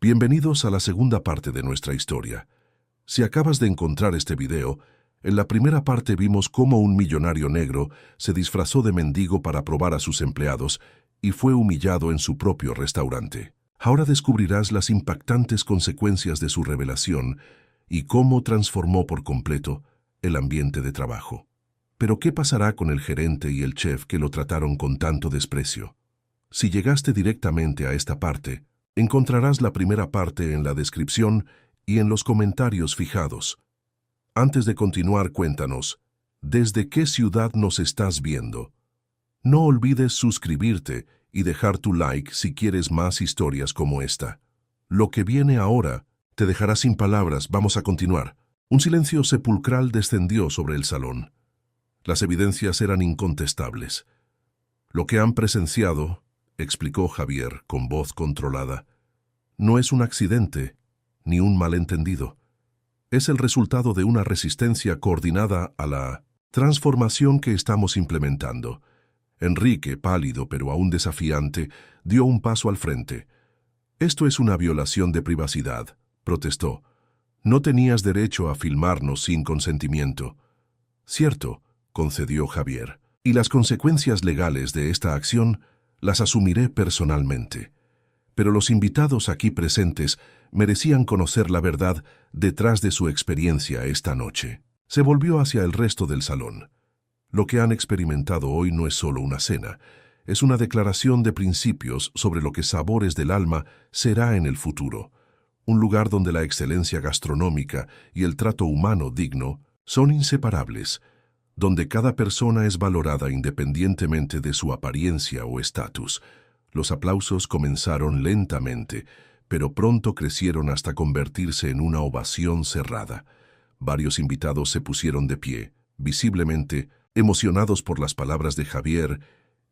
Bienvenidos a la segunda parte de nuestra historia. Si acabas de encontrar este video, en la primera parte vimos cómo un millonario negro se disfrazó de mendigo para probar a sus empleados y fue humillado en su propio restaurante. Ahora descubrirás las impactantes consecuencias de su revelación y cómo transformó por completo el ambiente de trabajo. Pero ¿qué pasará con el gerente y el chef que lo trataron con tanto desprecio? Si llegaste directamente a esta parte, encontrarás la primera parte en la descripción y en los comentarios fijados. Antes de continuar, cuéntanos, ¿desde qué ciudad nos estás viendo? No olvides suscribirte y dejar tu like si quieres más historias como esta. Lo que viene ahora te dejará sin palabras. Vamos a continuar. Un silencio sepulcral descendió sobre el salón. Las evidencias eran incontestables. Lo que han presenciado, explicó Javier con voz controlada, no es un accidente ni un malentendido. Es el resultado de una resistencia coordinada a la transformación que estamos implementando. Enrique, pálido pero aún desafiante, dio un paso al frente. Esto es una violación de privacidad, protestó. No tenías derecho a filmarnos sin consentimiento. Cierto, concedió Javier, y las consecuencias legales de esta acción las asumiré personalmente. Pero los invitados aquí presentes merecían conocer la verdad detrás de su experiencia esta noche. Se volvió hacia el resto del salón. Lo que han experimentado hoy no es solo una cena, es una declaración de principios sobre lo que Sabores del Alma será en el futuro. Un lugar donde la excelencia gastronómica y el trato humano digno son inseparables, donde cada persona es valorada independientemente de su apariencia o estatus. Los aplausos comenzaron lentamente, pero pronto crecieron hasta convertirse en una ovación cerrada. Varios invitados se pusieron de pie, visiblemente emocionados por las palabras de Javier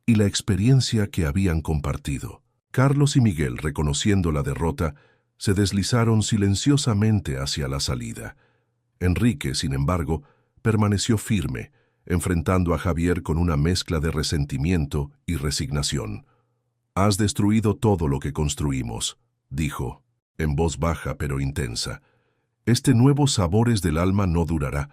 y la experiencia que habían compartido. Carlos y Miguel, reconociendo la derrota, se deslizaron silenciosamente hacia la salida. Enrique, sin embargo, permaneció firme, enfrentando a Javier con una mezcla de resentimiento y resignación. «Has destruido todo lo que construimos», dijo, en voz baja pero intensa. «Este nuevo Sabores del Alma no durará.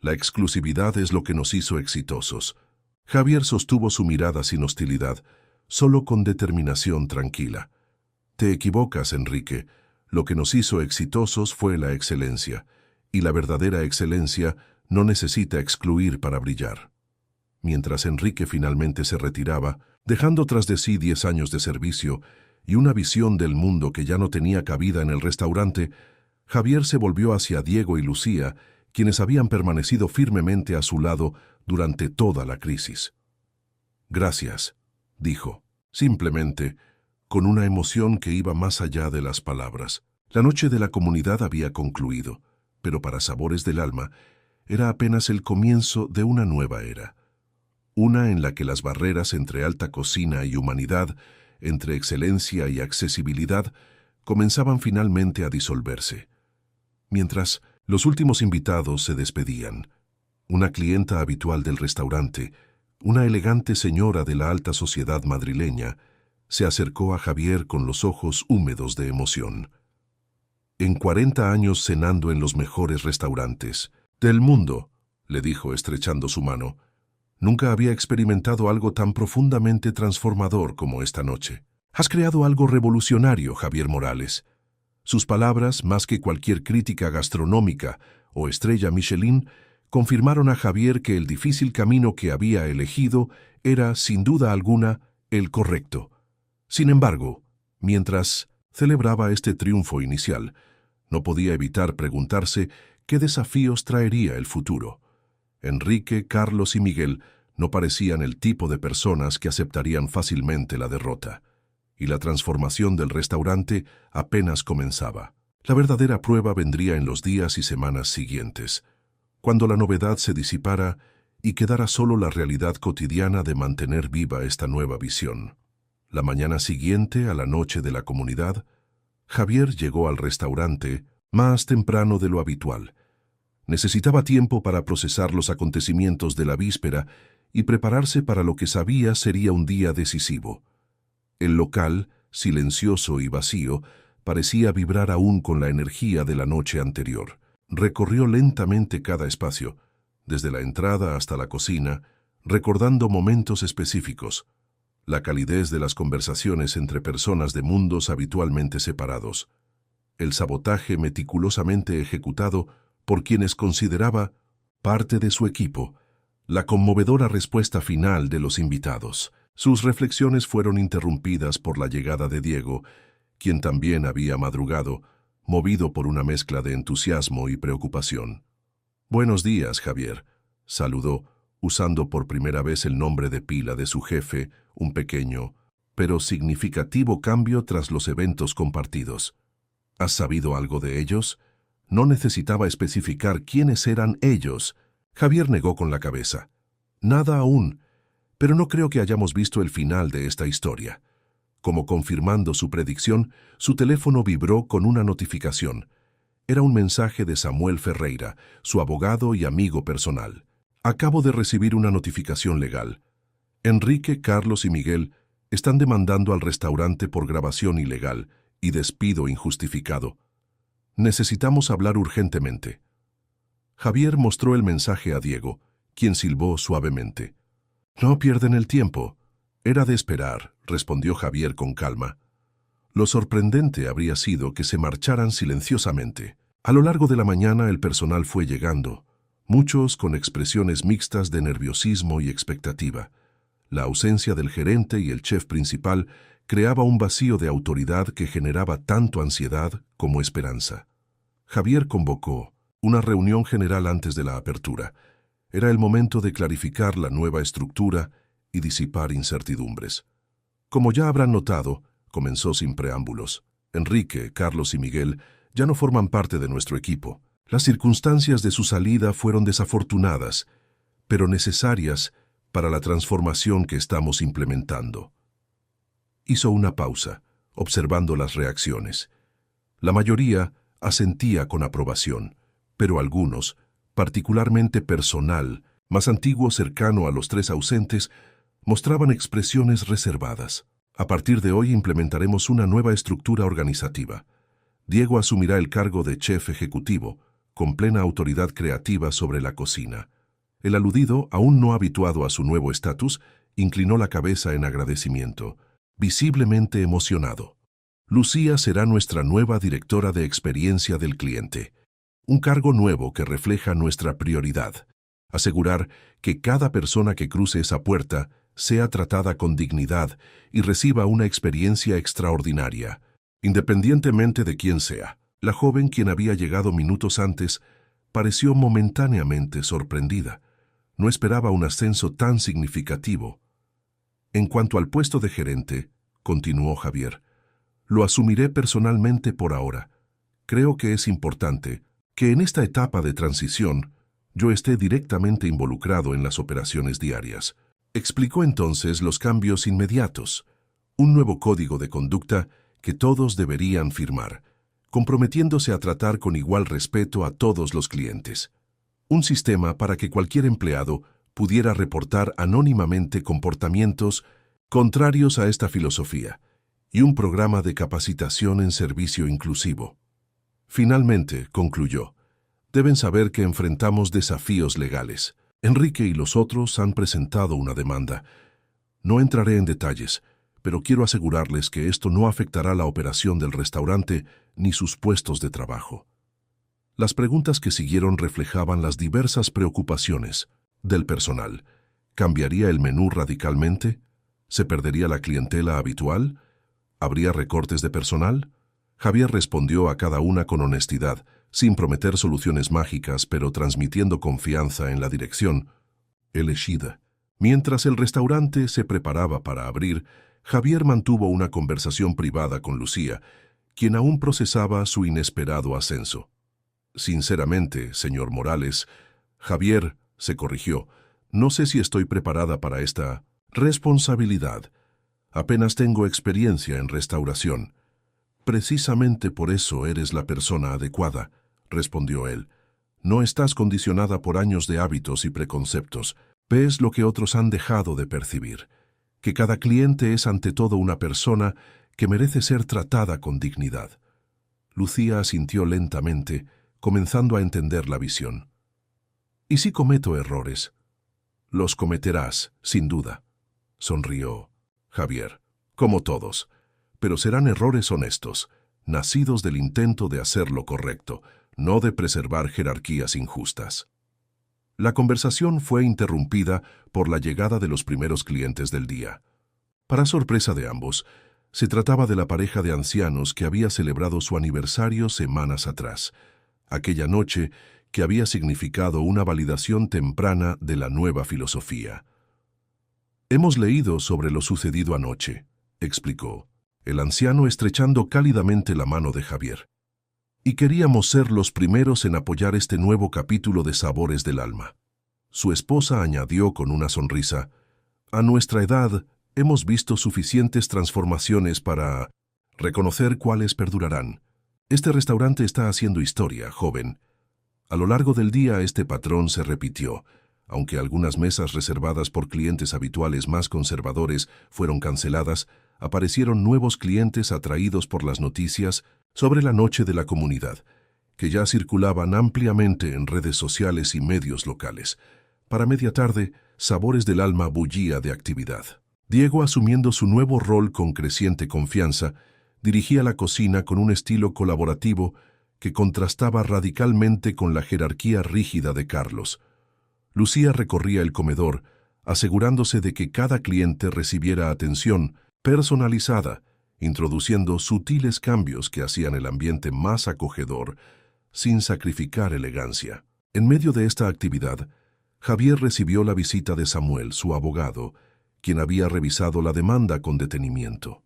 La exclusividad es lo que nos hizo exitosos». Javier sostuvo su mirada sin hostilidad, solo con determinación tranquila. «Te equivocas, Enrique. Lo que nos hizo exitosos fue la excelencia, y la verdadera excelencia no necesita excluir para brillar». Mientras Enrique finalmente se retiraba, dejando tras de sí 10 años de servicio y una visión del mundo que ya no tenía cabida en el restaurante, Javier se volvió hacia Diego y Lucía, quienes habían permanecido firmemente a su lado durante toda la crisis. «Gracias», dijo, simplemente, con una emoción que iba más allá de las palabras. La noche de la comunidad había concluido, pero para Sabores del Alma era apenas el comienzo de una nueva era. Una en la que las barreras entre alta cocina y humanidad, entre excelencia y accesibilidad, comenzaban finalmente a disolverse. Mientras los últimos invitados se despedían, una clienta habitual del restaurante, una elegante señora de la alta sociedad madrileña, se acercó a Javier con los ojos húmedos de emoción. «En 40 años cenando en los mejores restaurantes del mundo», le dijo estrechando su mano, «nunca había experimentado algo tan profundamente transformador como esta noche. Has creado algo revolucionario, Javier Morales». Sus palabras, más que cualquier crítica gastronómica o estrella Michelin, confirmaron a Javier que el difícil camino que había elegido era, sin duda alguna, el correcto. Sin embargo, mientras celebraba este triunfo inicial, no podía evitar preguntarse qué desafíos traería el futuro. Enrique, Carlos y Miguel no parecían el tipo de personas que aceptarían fácilmente la derrota, y la transformación del restaurante apenas comenzaba. La verdadera prueba vendría en los días y semanas siguientes, cuando la novedad se disipara y quedara solo la realidad cotidiana de mantener viva esta nueva visión. La mañana siguiente, a la noche de la comunidad, Javier llegó al restaurante más temprano de lo habitual. Necesitaba tiempo para procesar los acontecimientos de la víspera y prepararse para lo que sabía sería un día decisivo. El local, silencioso y vacío, parecía vibrar aún con la energía de la noche anterior. Recorrió lentamente cada espacio, desde la entrada hasta la cocina, recordando momentos específicos, la calidez de las conversaciones entre personas de mundos habitualmente separados, el sabotaje meticulosamente ejecutado por quienes consideraba parte de su equipo, la conmovedora respuesta final de los invitados. Sus reflexiones fueron interrumpidas por la llegada de Diego, quien también había madrugado, movido por una mezcla de entusiasmo y preocupación. «Buenos días, Javier», saludó, usando por primera vez el nombre de pila de su jefe, un pequeño, pero significativo cambio tras los eventos compartidos. «¿Has sabido algo de ellos?» No necesitaba especificar quiénes eran ellos. Javier negó con la cabeza. «Nada aún, pero no creo que hayamos visto el final de esta historia». Como confirmando su predicción, su teléfono vibró con una notificación. Era un mensaje de Samuel Ferreira, su abogado y amigo personal. «Acabo de recibir una notificación legal. Enrique, Carlos y Miguel están demandando al restaurante por grabación ilegal y despido injustificado. Necesitamos hablar urgentemente». Javier mostró el mensaje a Diego, quien silbó suavemente. «No pierden el tiempo». «Era de esperar», respondió Javier con calma. Lo sorprendente habría sido que se marcharan silenciosamente. A lo largo de la mañana el personal fue llegando, muchos con expresiones mixtas de nerviosismo y expectativa. La ausencia del gerente y el chef principal creaba un vacío de autoridad que generaba tanto ansiedad como esperanza. Javier convocó una reunión general antes de la apertura. Era el momento de clarificar la nueva estructura y disipar incertidumbres. «Como ya habrán notado», comenzó sin preámbulos, «Enrique, Carlos y Miguel ya no forman parte de nuestro equipo. Las circunstancias de su salida fueron desafortunadas, pero necesarias para la transformación que estamos implementando». Hizo una pausa, observando las reacciones. La mayoría asentía con aprobación, pero algunos, particularmente personal, más antiguo cercano a los tres ausentes, mostraban expresiones reservadas. «A partir de hoy implementaremos una nueva estructura organizativa. Diego asumirá el cargo de chef ejecutivo, con plena autoridad creativa sobre la cocina». El aludido, aún no habituado a su nuevo estatus, inclinó la cabeza en agradecimiento, visiblemente emocionado. «Lucía será nuestra nueva directora de experiencia del cliente. Un cargo nuevo que refleja nuestra prioridad. Asegurar que cada persona que cruce esa puerta sea tratada con dignidad y reciba una experiencia extraordinaria, independientemente de quién sea». La joven, quien había llegado minutos antes, pareció momentáneamente sorprendida. No esperaba un ascenso tan significativo. «En cuanto al puesto de gerente», continuó Javier, «lo asumiré personalmente por ahora. Creo que es importante que en esta etapa de transición yo esté directamente involucrado en las operaciones diarias». Explicó entonces los cambios inmediatos, un nuevo código de conducta que todos deberían firmar, comprometiéndose a tratar con igual respeto a todos los clientes. Un sistema para que cualquier empleado pudiera reportar anónimamente comportamientos contrarios a esta filosofía, y un programa de capacitación en servicio inclusivo. Finalmente, concluyó, «deben saber que enfrentamos desafíos legales. Enrique y los otros han presentado una demanda. No entraré en detalles, pero quiero asegurarles que esto no afectará la operación del restaurante ni sus puestos de trabajo». Las preguntas que siguieron reflejaban las diversas preocupaciones del personal. ¿Cambiaría el menú radicalmente? ¿Se perdería la clientela habitual? ¿Habría recortes de personal? Javier respondió a cada una con honestidad, sin prometer soluciones mágicas, pero transmitiendo confianza en la dirección elegida. Mientras el restaurante se preparaba para abrir, Javier mantuvo una conversación privada con Lucía, quien aún procesaba su inesperado ascenso. «Sinceramente, señor Morales», Javier se corrigió, «no sé si estoy preparada para esta responsabilidad. Apenas tengo experiencia en restauración». «Precisamente por eso eres la persona adecuada», respondió él. «No estás condicionada por años de hábitos y preconceptos. Ves lo que otros han dejado de percibir, que cada cliente es ante todo una persona que merece ser tratada con dignidad. Lucía asintió lentamente, comenzando a entender la visión. ¿Y si cometo errores? Los cometerás, sin duda, sonrió Javier. Como todos, pero serán errores honestos, nacidos del intento de hacer lo correcto, no de preservar jerarquías injustas. La conversación fue interrumpida por la llegada de los primeros clientes del día. Para sorpresa de ambos, se trataba de la pareja de ancianos que había celebrado su aniversario semanas atrás, aquella noche que había significado una validación temprana de la nueva filosofía. «Hemos leído sobre lo sucedido anoche», explicó el anciano estrechando cálidamente la mano de Javier. «Y queríamos ser los primeros en apoyar este nuevo capítulo de Sabores del Alma». Su esposa añadió con una sonrisa, «A nuestra edad hemos visto suficientes transformaciones para reconocer cuáles perdurarán. Este restaurante está haciendo historia, joven». A lo largo del día este patrón se repitió, aunque algunas mesas reservadas por clientes habituales más conservadores fueron canceladas, aparecieron nuevos clientes atraídos por las noticias sobre la noche de la comunidad, que ya circulaban ampliamente en redes sociales y medios locales. Para media tarde, Sabores del Alma bullía de actividad. Diego, asumiendo su nuevo rol con creciente confianza, dirigía la cocina con un estilo colaborativo que contrastaba radicalmente con la jerarquía rígida de Carlos. Lucía recorría el comedor, asegurándose de que cada cliente recibiera atención personalizada, introduciendo sutiles cambios que hacían el ambiente más acogedor, sin sacrificar elegancia. En medio de esta actividad, Javier recibió la visita de Samuel, su abogado, quien había revisado la demanda con detenimiento.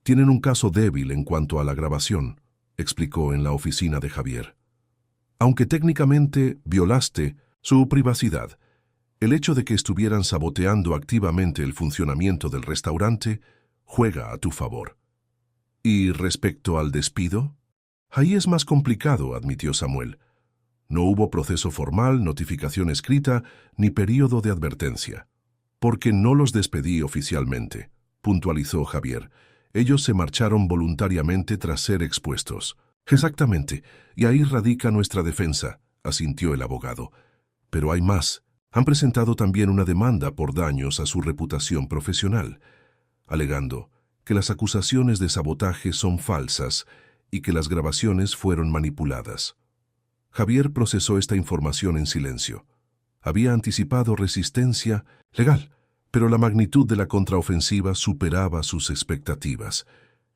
«Tienen un caso débil en cuanto a la grabación», explicó en la oficina de Javier. «Aunque técnicamente violaste su privacidad, el hecho de que estuvieran saboteando activamente el funcionamiento del restaurante juega a tu favor». «¿Y respecto al despido?» «Ahí es más complicado», admitió Samuel. «No hubo proceso formal, notificación escrita, ni período de advertencia». «Porque no los despedí oficialmente», puntualizó Javier. «Ellos se marcharon voluntariamente tras ser expuestos». «Exactamente, y ahí radica nuestra defensa», asintió el abogado. «Pero hay más. Han presentado también una demanda por daños a su reputación profesional, alegando que las acusaciones de sabotaje son falsas y que las grabaciones fueron manipuladas». Javier procesó esta información en silencio. Había anticipado resistencia legal, pero la magnitud de la contraofensiva superaba sus expectativas.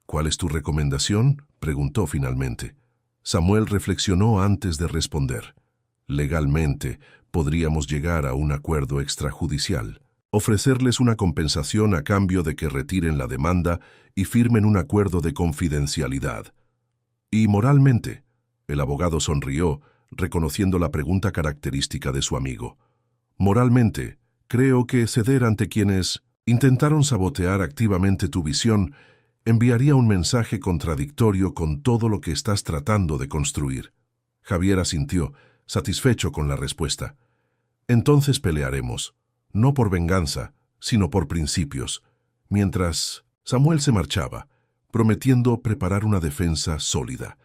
«¿Cuál es tu recomendación?», preguntó finalmente. Samuel reflexionó antes de responder. «Legalmente, podríamos llegar a un acuerdo extrajudicial. Ofrecerles una compensación a cambio de que retiren la demanda y firmen un acuerdo de confidencialidad». «¿Y moralmente?», el abogado sonrió, reconociendo la pregunta característica de su amigo. «Moralmente, creo que ceder ante quienes intentaron sabotear activamente tu visión enviaría un mensaje contradictorio con todo lo que estás tratando de construir». Javier asintió, satisfecho con la respuesta. «Entonces pelearemos, no por venganza, sino por principios». Mientras Samuel se marchaba, prometiendo preparar una defensa sólida,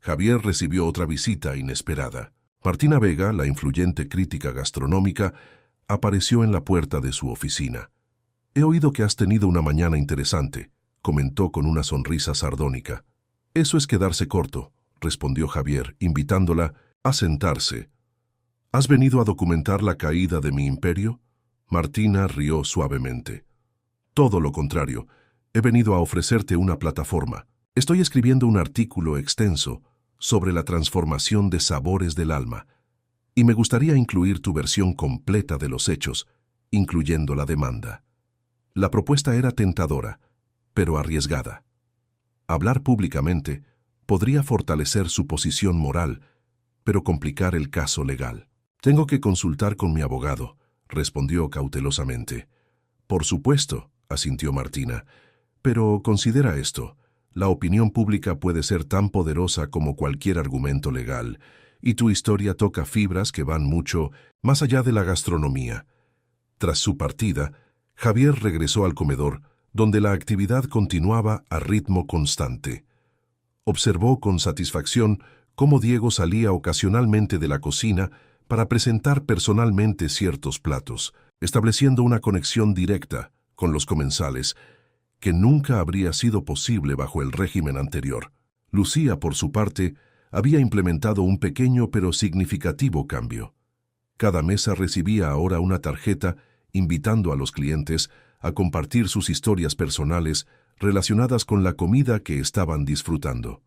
Javier recibió otra visita inesperada. Martina Vega, la influyente crítica gastronómica, apareció en la puerta de su oficina. «He oído que has tenido una mañana interesante», comentó con una sonrisa sardónica. «Eso es quedarse corto», respondió Javier, invitándola a sentarse. «¿Has venido a documentar la caída de mi imperio?». Martina rió suavemente. «Todo lo contrario, he venido a ofrecerte una plataforma. Estoy escribiendo un artículo extenso sobre la transformación de Sabores del Alma, y me gustaría incluir tu versión completa de los hechos, incluyendo la demanda». La propuesta era tentadora, pero arriesgada. Hablar públicamente podría fortalecer su posición moral, pero complicar el caso legal. «Tengo que consultar con mi abogado», respondió cautelosamente. «Por supuesto», asintió Martina, «pero considera esto. La opinión pública puede ser tan poderosa como cualquier argumento legal, y tu historia toca fibras que van mucho más allá de la gastronomía». Tras su partida, Javier regresó al comedor, donde la actividad continuaba a ritmo constante. Observó con satisfacción cómo Diego salía ocasionalmente de la cocina para presentar personalmente ciertos platos, estableciendo una conexión directa con los comensales que nunca habría sido posible bajo el régimen anterior. Lucía, por su parte, había implementado un pequeño pero significativo cambio. Cada mesa recibía ahora una tarjeta invitando a los clientes a compartir sus historias personales relacionadas con la comida que estaban disfrutando.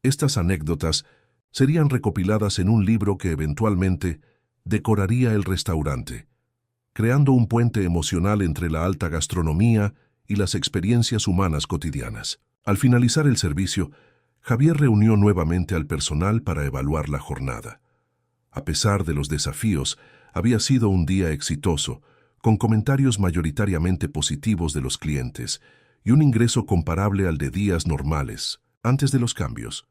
Estas anécdotas serían recopiladas en un libro que eventualmente decoraría el restaurante, creando un puente emocional entre la alta gastronomía y las experiencias humanas cotidianas. Al finalizar el servicio, Javier reunió nuevamente al personal para evaluar la jornada. A pesar de los desafíos, había sido un día exitoso, con comentarios mayoritariamente positivos de los clientes y un ingreso comparable al de días normales, antes de los cambios.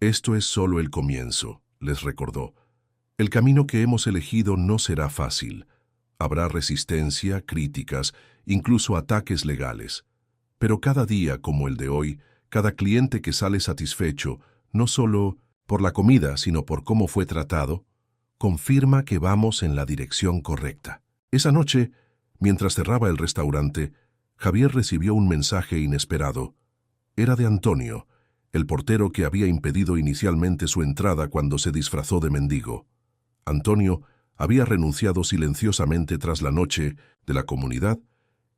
Esto es solo el comienzo, les recordó. El camino que hemos elegido no será fácil. Habrá resistencia, críticas, incluso ataques legales. Pero cada día como el de hoy, cada cliente que sale satisfecho, no solo por la comida, sino por cómo fue tratado, confirma que vamos en la dirección correcta. Esa noche, mientras cerraba el restaurante, Javier recibió un mensaje inesperado. Era de Antonio, el portero que había impedido inicialmente su entrada cuando se disfrazó de mendigo. Antonio había renunciado silenciosamente tras la noche de la comunidad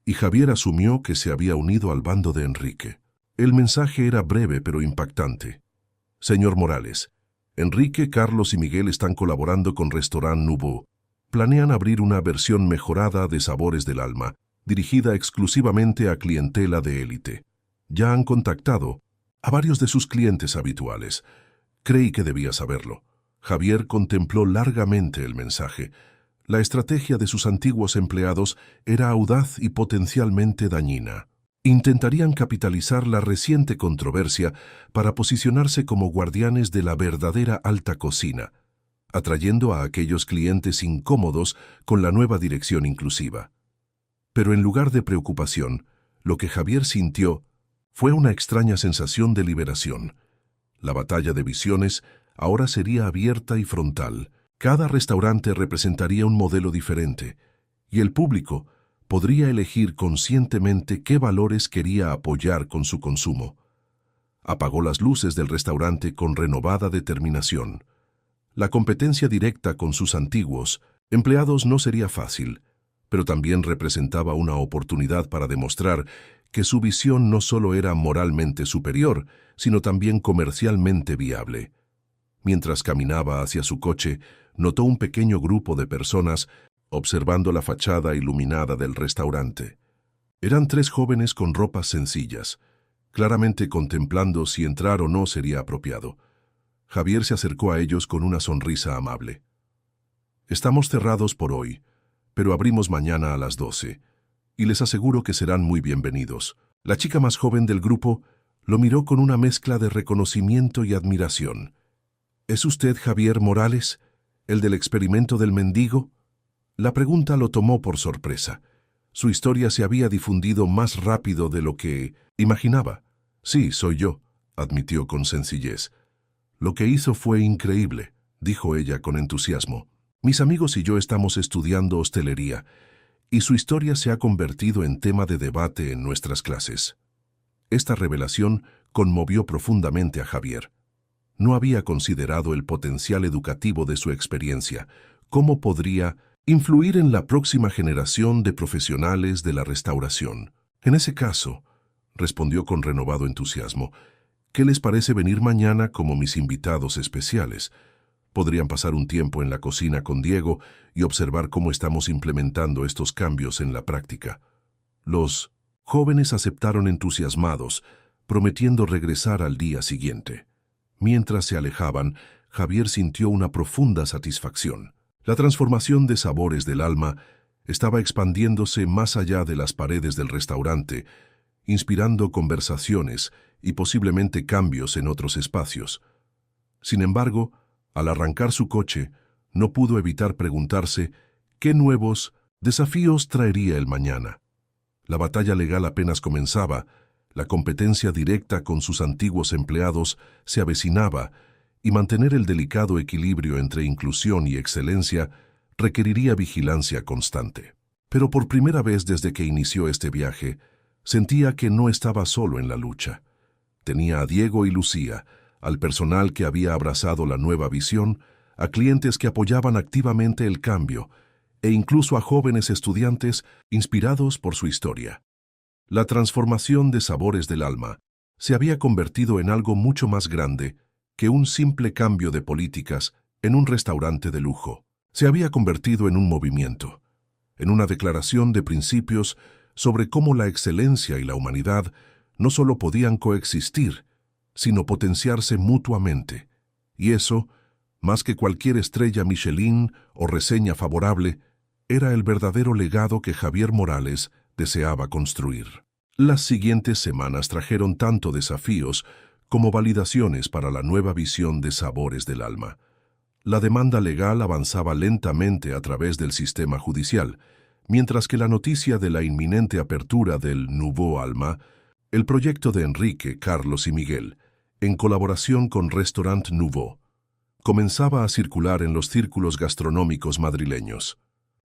y Javier asumió que se había unido al bando de Enrique. El mensaje era breve pero impactante. Señor Morales, Enrique, Carlos y Miguel están colaborando con Restaurant Nouveau. Planean abrir una versión mejorada de Sabores del Alma, dirigida exclusivamente a clientela de élite. Ya han contactado a varios de sus clientes habituales. Creí que debía saberlo. Javier contempló largamente el mensaje. La estrategia de sus antiguos empleados era audaz y potencialmente dañina. Intentarían capitalizar la reciente controversia para posicionarse como guardianes de la verdadera alta cocina, atrayendo a aquellos clientes incómodos con la nueva dirección inclusiva. Pero en lugar de preocupación, lo que Javier sintió fue una extraña sensación de liberación. La batalla de visiones ahora sería abierta y frontal. Cada restaurante representaría un modelo diferente, y el público podría elegir conscientemente qué valores quería apoyar con su consumo. Apagó las luces del restaurante con renovada determinación. La competencia directa con sus antiguos empleados no sería fácil, pero también representaba una oportunidad para demostrar que su visión no solo era moralmente superior, sino también comercialmente viable. Mientras caminaba hacia su coche, notó un pequeño grupo de personas observando la fachada iluminada del restaurante. Eran 3 jóvenes con ropas sencillas, claramente contemplando si entrar o no sería apropiado. Javier se acercó a ellos con una sonrisa amable. Estamos cerrados por hoy, pero abrimos mañana a las 12, y les aseguro que serán muy bienvenidos. La chica más joven del grupo lo miró con una mezcla de reconocimiento y admiración. ¿Es usted Javier Morales, el del experimento del mendigo? La pregunta lo tomó por sorpresa. Su historia se había difundido más rápido de lo que imaginaba. Sí, soy yo, admitió con sencillez. Lo que hizo fue increíble, dijo ella con entusiasmo. Mis amigos y yo estamos estudiando hostelería, y su historia se ha convertido en tema de debate en nuestras clases. Esta revelación conmovió profundamente a Javier. No había considerado el potencial educativo de su experiencia. ¿Cómo podría influir en la próxima generación de profesionales de la restauración? En ese caso, respondió con renovado entusiasmo, ¿qué les parece venir mañana como mis invitados especiales? Podrían pasar un tiempo en la cocina con Diego y observar cómo estamos implementando estos cambios en la práctica. Los jóvenes aceptaron entusiasmados, prometiendo regresar al día siguiente. Mientras se alejaban, Javier sintió una profunda satisfacción. La transformación de Sabores del Alma estaba expandiéndose más allá de las paredes del restaurante, inspirando conversaciones y posiblemente cambios en otros espacios. Sin embargo, al arrancar su coche, no pudo evitar preguntarse qué nuevos desafíos traería el mañana. La batalla legal apenas comenzaba, La competencia directa con sus antiguos empleados se avecinaba y mantener el delicado equilibrio entre inclusión y excelencia requeriría vigilancia constante. Pero por primera vez desde que inició este viaje, sentía que no estaba solo en la lucha. Tenía a Diego y Lucía, al personal que había abrazado la nueva visión, a clientes que apoyaban activamente el cambio e incluso a jóvenes estudiantes inspirados por su historia. La transformación de Sabores del Alma se había convertido en algo mucho más grande que un simple cambio de políticas en un restaurante de lujo. Se había convertido en un movimiento, en una declaración de principios sobre cómo la excelencia y la humanidad no solo podían coexistir, sino potenciarse mutuamente. Y eso, más que cualquier estrella Michelin o reseña favorable, era el verdadero legado que Javier Morales deseaba construir. Las siguientes semanas trajeron tanto desafíos como validaciones para la nueva visión de Sabores del Alma. La demanda legal avanzaba lentamente a través del sistema judicial, mientras que la noticia de la inminente apertura del Nouveau Alma, el proyecto de Enrique, Carlos y Miguel, en colaboración con Restaurant Nouveau, comenzaba a circular en los círculos gastronómicos madrileños.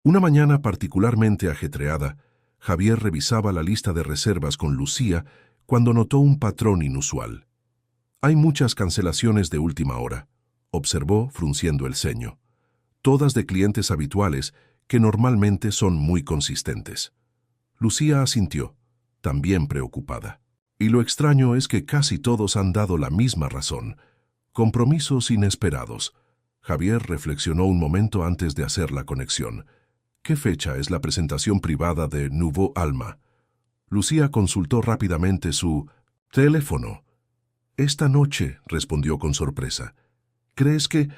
Una mañana particularmente ajetreada, Javier revisaba la lista de reservas con Lucía cuando notó un patrón inusual. «Hay muchas cancelaciones de última hora», observó frunciendo el ceño. «Todas de clientes habituales que normalmente son muy consistentes». Lucía asintió, también preocupada. «Y lo extraño es que casi todos han dado la misma razón. Compromisos inesperados». Javier reflexionó un momento antes de hacer la conexión. «¿Qué fecha es la presentación privada de Nouveau Alma?» Lucía consultó rápidamente su teléfono. «Esta noche», respondió con sorpresa. «¿Crees que...?»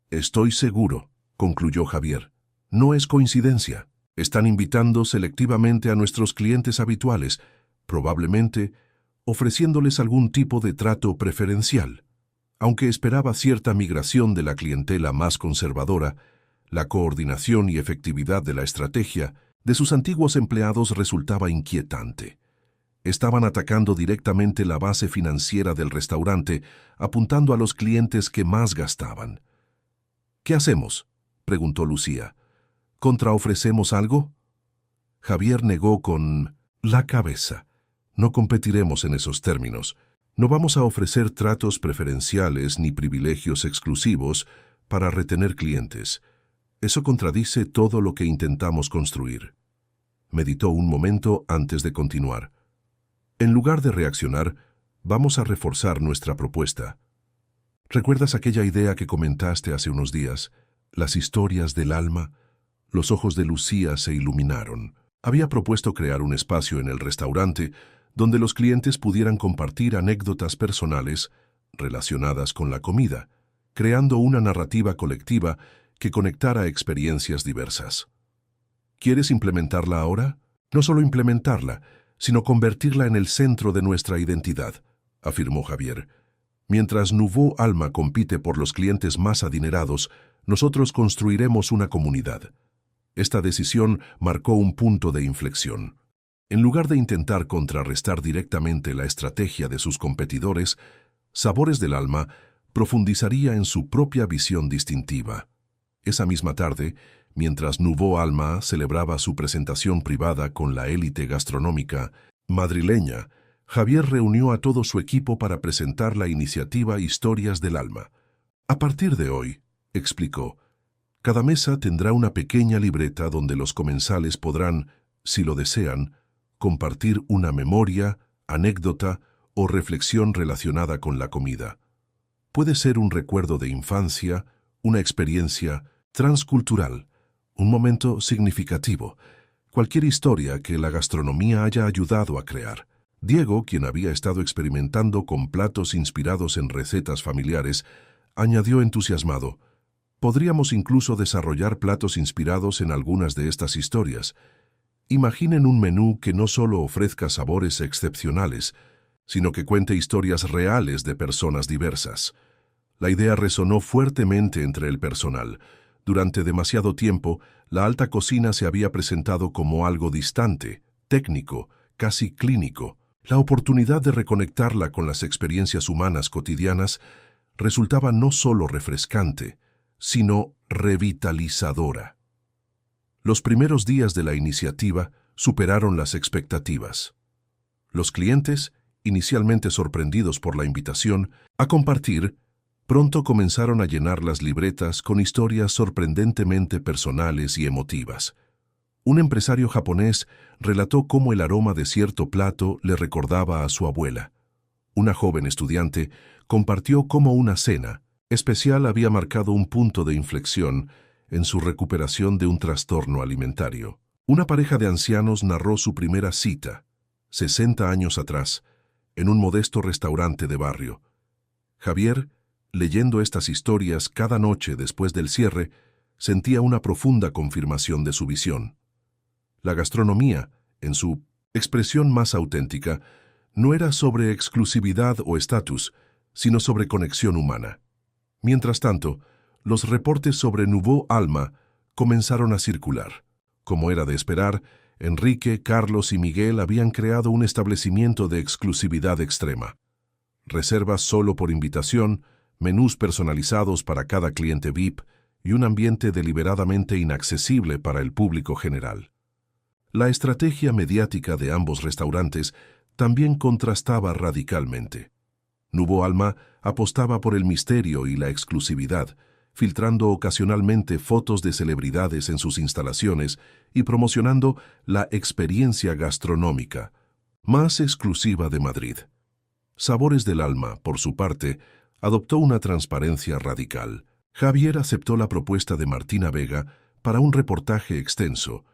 «Estoy seguro», concluyó Javier. «No es coincidencia. Están invitando selectivamente a nuestros clientes habituales, probablemente ofreciéndoles algún tipo de trato preferencial». Aunque esperaba cierta migración de la clientela más conservadora, la coordinación y efectividad de la estrategia de sus antiguos empleados resultaba inquietante. Estaban atacando directamente la base financiera del restaurante, apuntando a los clientes que más gastaban. «¿Qué hacemos?», preguntó Lucía. «¿Contraofrecemos algo?». Javier negó con la cabeza. «No competiremos en esos términos. No vamos a ofrecer tratos preferenciales ni privilegios exclusivos para retener clientes. Eso contradice todo lo que intentamos construir». Meditó un momento antes de continuar. «En lugar de reaccionar, vamos a reforzar nuestra propuesta. ¿Recuerdas aquella idea que comentaste hace unos días? Las historias del alma». Los ojos de Lucía se iluminaron. Había propuesto crear un espacio en el restaurante donde los clientes pudieran compartir anécdotas personales relacionadas con la comida, creando una narrativa colectiva que conectara experiencias diversas. ¿Quieres implementarla ahora? No solo implementarla, sino convertirla en el centro de nuestra identidad, afirmó Javier. Mientras Nouveau Alma compite por los clientes más adinerados, nosotros construiremos una comunidad. Esta decisión marcó un punto de inflexión. En lugar de intentar contrarrestar directamente la estrategia de sus competidores, Sabores del Alma profundizaría en su propia visión distintiva. Esa misma tarde, mientras Nouveau Alma celebraba su presentación privada con la élite gastronómica madrileña, Javier reunió a todo su equipo para presentar la iniciativa Historias del Alma. «A partir de hoy», explicó, «cada mesa tendrá una pequeña libreta donde los comensales podrán, si lo desean, compartir una memoria, anécdota o reflexión relacionada con la comida. Puede ser un recuerdo de infancia, una experiencia transcultural, un momento significativo, cualquier historia que la gastronomía haya ayudado a crear». Diego, quien había estado experimentando con platos inspirados en recetas familiares, añadió entusiasmado: «Podríamos incluso desarrollar platos inspirados en algunas de estas historias. Imaginen un menú que no solo ofrezca sabores excepcionales, sino que cuente historias reales de personas diversas». La idea resonó fuertemente entre el personal. Durante demasiado tiempo, la alta cocina se había presentado como algo distante, técnico, casi clínico. La oportunidad de reconectarla con las experiencias humanas cotidianas resultaba no solo refrescante, sino revitalizadora. Los primeros días de la iniciativa superaron las expectativas. Los clientes, inicialmente sorprendidos por la invitación a compartir, pronto comenzaron a llenar las libretas con historias sorprendentemente personales y emotivas. Un empresario japonés relató cómo el aroma de cierto plato le recordaba a su abuela. Una joven estudiante compartió cómo una cena especial había marcado un punto de inflexión en su recuperación de un trastorno alimentario. Una pareja de ancianos narró su primera cita, 60 años atrás, en un modesto restaurante de barrio. Javier, leyendo estas historias cada noche después del cierre, sentía una profunda confirmación de su visión. La gastronomía, en su expresión más auténtica, no era sobre exclusividad o estatus, sino sobre conexión humana. Mientras tanto, los reportes sobre Nouveau Alma comenzaron a circular. Como era de esperar, Enrique, Carlos y Miguel habían creado un establecimiento de exclusividad extrema. Reservas solo por invitación, menús personalizados para cada cliente VIP y un ambiente deliberadamente inaccesible para el público general. La estrategia mediática de ambos restaurantes también contrastaba radicalmente. Nouveau Alma apostaba por el misterio y la exclusividad, filtrando ocasionalmente fotos de celebridades en sus instalaciones y promocionando la experiencia gastronómica más exclusiva de Madrid. Sabores del Alma, por su parte, adoptó una transparencia radical. Javier aceptó la propuesta de Martina Vega para un reportaje extenso,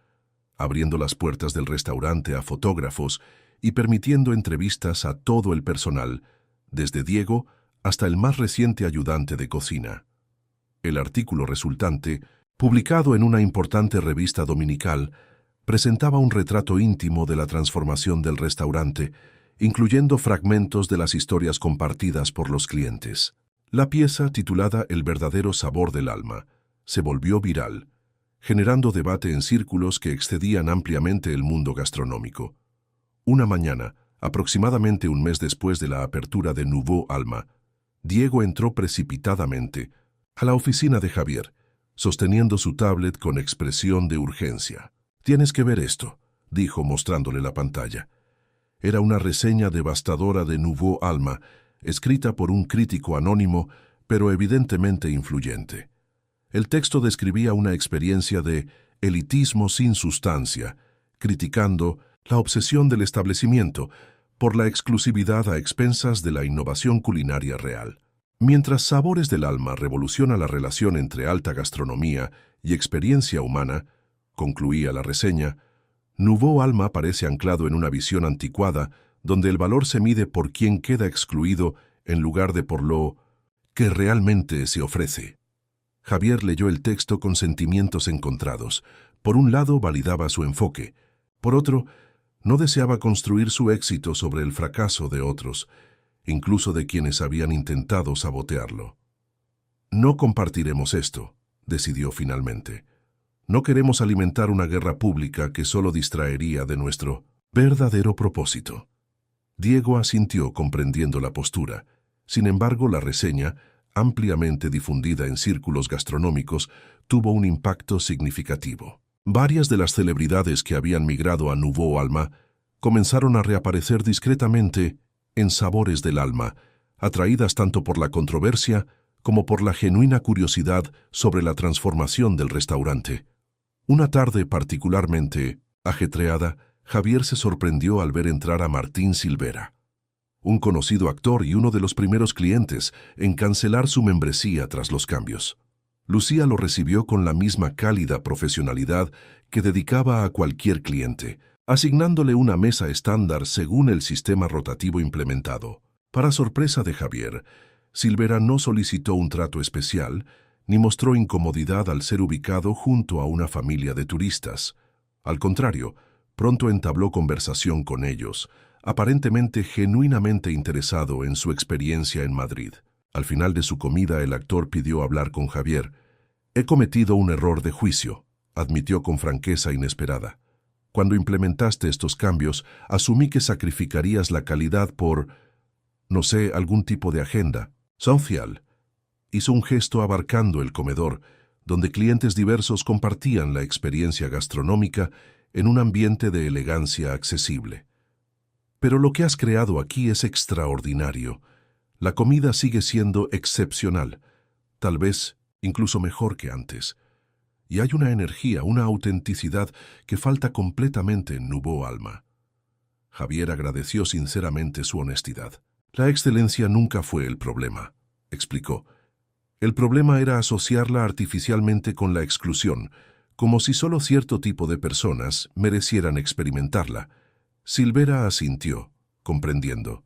abriendo las puertas del restaurante a fotógrafos y permitiendo entrevistas a todo el personal, desde Diego hasta el más reciente ayudante de cocina. El artículo resultante, publicado en una importante revista dominical, presentaba un retrato íntimo de la transformación del restaurante, incluyendo fragmentos de las historias compartidas por los clientes. La pieza, titulada El verdadero sabor del alma, se volvió viral, generando debate en círculos que excedían ampliamente el mundo gastronómico. Una mañana, aproximadamente un mes después de la apertura de Nouveau Alma, Diego entró precipitadamente a la oficina de Javier, sosteniendo su tablet con expresión de urgencia. «Tienes que ver esto», dijo mostrándole la pantalla. Era una reseña devastadora de Nouveau Alma, escrita por un crítico anónimo, pero evidentemente influyente. El texto describía una experiencia de elitismo sin sustancia, criticando la obsesión del establecimiento por la exclusividad a expensas de la innovación culinaria real. Mientras Sabores del Alma revoluciona la relación entre alta gastronomía y experiencia humana, concluía la reseña, Nouveau Alma parece anclado en una visión anticuada donde el valor se mide por quien queda excluido en lugar de por lo que realmente se ofrece. Javier leyó el texto con sentimientos encontrados. Por un lado, validaba su enfoque. Por otro, no deseaba construir su éxito sobre el fracaso de otros, incluso de quienes habían intentado sabotearlo. «No compartiremos esto», decidió finalmente. «No queremos alimentar una guerra pública que solo distraería de nuestro verdadero propósito». Diego asintió comprendiendo la postura. Sin embargo, la reseña, ampliamente difundida en círculos gastronómicos, tuvo un impacto significativo. Varias de las celebridades que habían migrado a Nouveau Alma comenzaron a reaparecer discretamente en Sabores del Alma, atraídas tanto por la controversia como por la genuina curiosidad sobre la transformación del restaurante. Una tarde particularmente ajetreada, Javier se sorprendió al ver entrar a Martín Silvera, un conocido actor y uno de los primeros clientes en cancelar su membresía tras los cambios. Lucía lo recibió con la misma cálida profesionalidad que dedicaba a cualquier cliente, asignándole una mesa estándar según el sistema rotativo implementado. Para sorpresa de Javier, Silvera no solicitó un trato especial ni mostró incomodidad al ser ubicado junto a una familia de turistas. Al contrario, pronto entabló conversación con ellos, aparentemente genuinamente interesado en su experiencia en Madrid. Al final de su comida, el actor pidió hablar con Javier. «He cometido un error de juicio», admitió con franqueza inesperada. Cuando implementaste estos cambios, asumí que sacrificarías la calidad por, no sé, algún tipo de agenda social. Hizo un gesto abarcando el comedor, donde clientes diversos compartían la experiencia gastronómica en un ambiente de elegancia accesible. Pero lo que has creado aquí es extraordinario. La comida sigue siendo excepcional, tal vez incluso mejor que antes. Y hay una energía, una autenticidad que falta completamente en Nouveau Alma. Javier agradeció sinceramente su honestidad. La excelencia nunca fue el problema, explicó. El problema era asociarla artificialmente con la exclusión, como si solo cierto tipo de personas merecieran experimentarla. Silvera asintió, comprendiendo.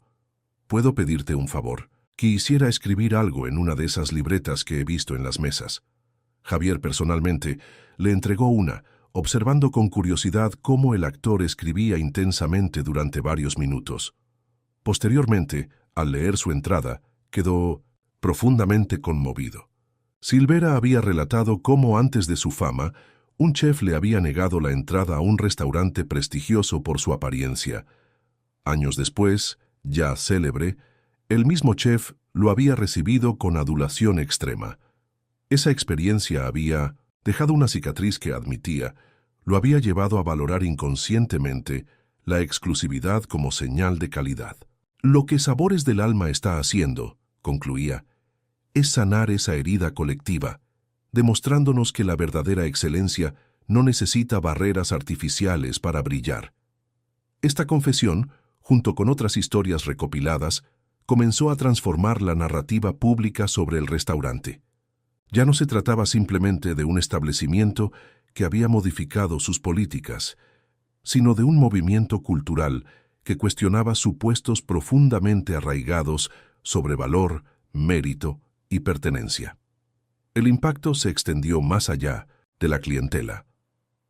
«¿Puedo pedirte un favor? Quisiera escribir algo en una de esas libretas que he visto en las mesas». Javier personalmente le entregó una, observando con curiosidad cómo el actor escribía intensamente durante varios minutos. Posteriormente, al leer su entrada, quedó profundamente conmovido. Silvera había relatado cómo antes de su fama, un chef le había negado la entrada a un restaurante prestigioso por su apariencia. Años después, ya célebre, el mismo chef lo había recibido con adulación extrema. Esa experiencia había dejado una cicatriz que admitía, lo había llevado a valorar inconscientemente la exclusividad como señal de calidad. Lo que Sabores del Alma está haciendo, concluía, es sanar esa herida colectiva, demostrándonos que la verdadera excelencia no necesita barreras artificiales para brillar. Esta confesión, junto con otras historias recopiladas, comenzó a transformar la narrativa pública sobre el restaurante. Ya no se trataba simplemente de un establecimiento que había modificado sus políticas, sino de un movimiento cultural que cuestionaba supuestos profundamente arraigados sobre valor, mérito y pertenencia. El impacto se extendió más allá de la clientela.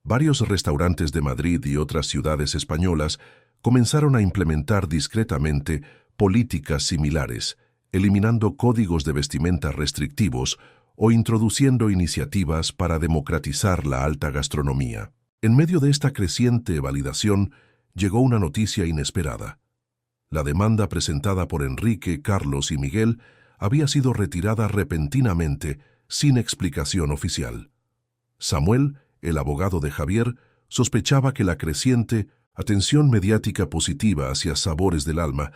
Varios restaurantes de Madrid y otras ciudades españolas comenzaron a implementar discretamente políticas similares, eliminando códigos de vestimenta restrictivos o introduciendo iniciativas para democratizar la alta gastronomía. En medio de esta creciente validación, llegó una noticia inesperada. La demanda presentada por Enrique, Carlos y Miguel había sido retirada repentinamente, sin explicación oficial. Samuel, el abogado de Javier, sospechaba que la creciente atención mediática positiva hacia Sabores del Alma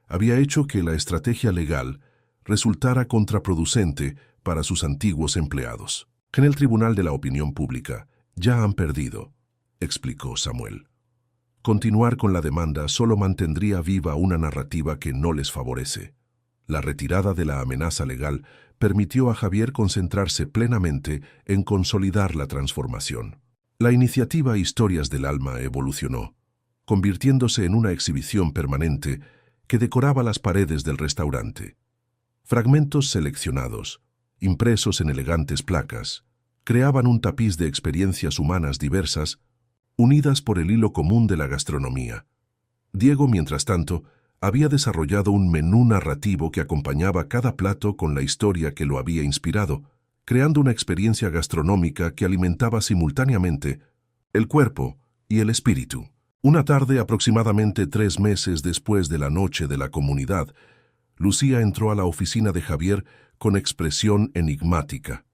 había hecho que la estrategia legal resultara contraproducente para sus antiguos empleados. En el Tribunal de la Opinión Pública ya han perdido, explicó Samuel. Continuar con la demanda solo mantendría viva una narrativa que no les favorece. La retirada de la amenaza legal permitió a Javier concentrarse plenamente en consolidar la transformación. La iniciativa Historias del Alma evolucionó, convirtiéndose en una exhibición permanente que decoraba las paredes del restaurante. Fragmentos seleccionados, impresos en elegantes placas, creaban un tapiz de experiencias humanas diversas, unidas por el hilo común de la gastronomía. Diego, mientras tanto, había desarrollado un menú narrativo que acompañaba cada plato con la historia que lo había inspirado, creando una experiencia gastronómica que alimentaba simultáneamente el cuerpo y el espíritu. Una tarde, aproximadamente 3 meses después de la noche de la comunidad, Lucía entró a la oficina de Javier con expresión enigmática.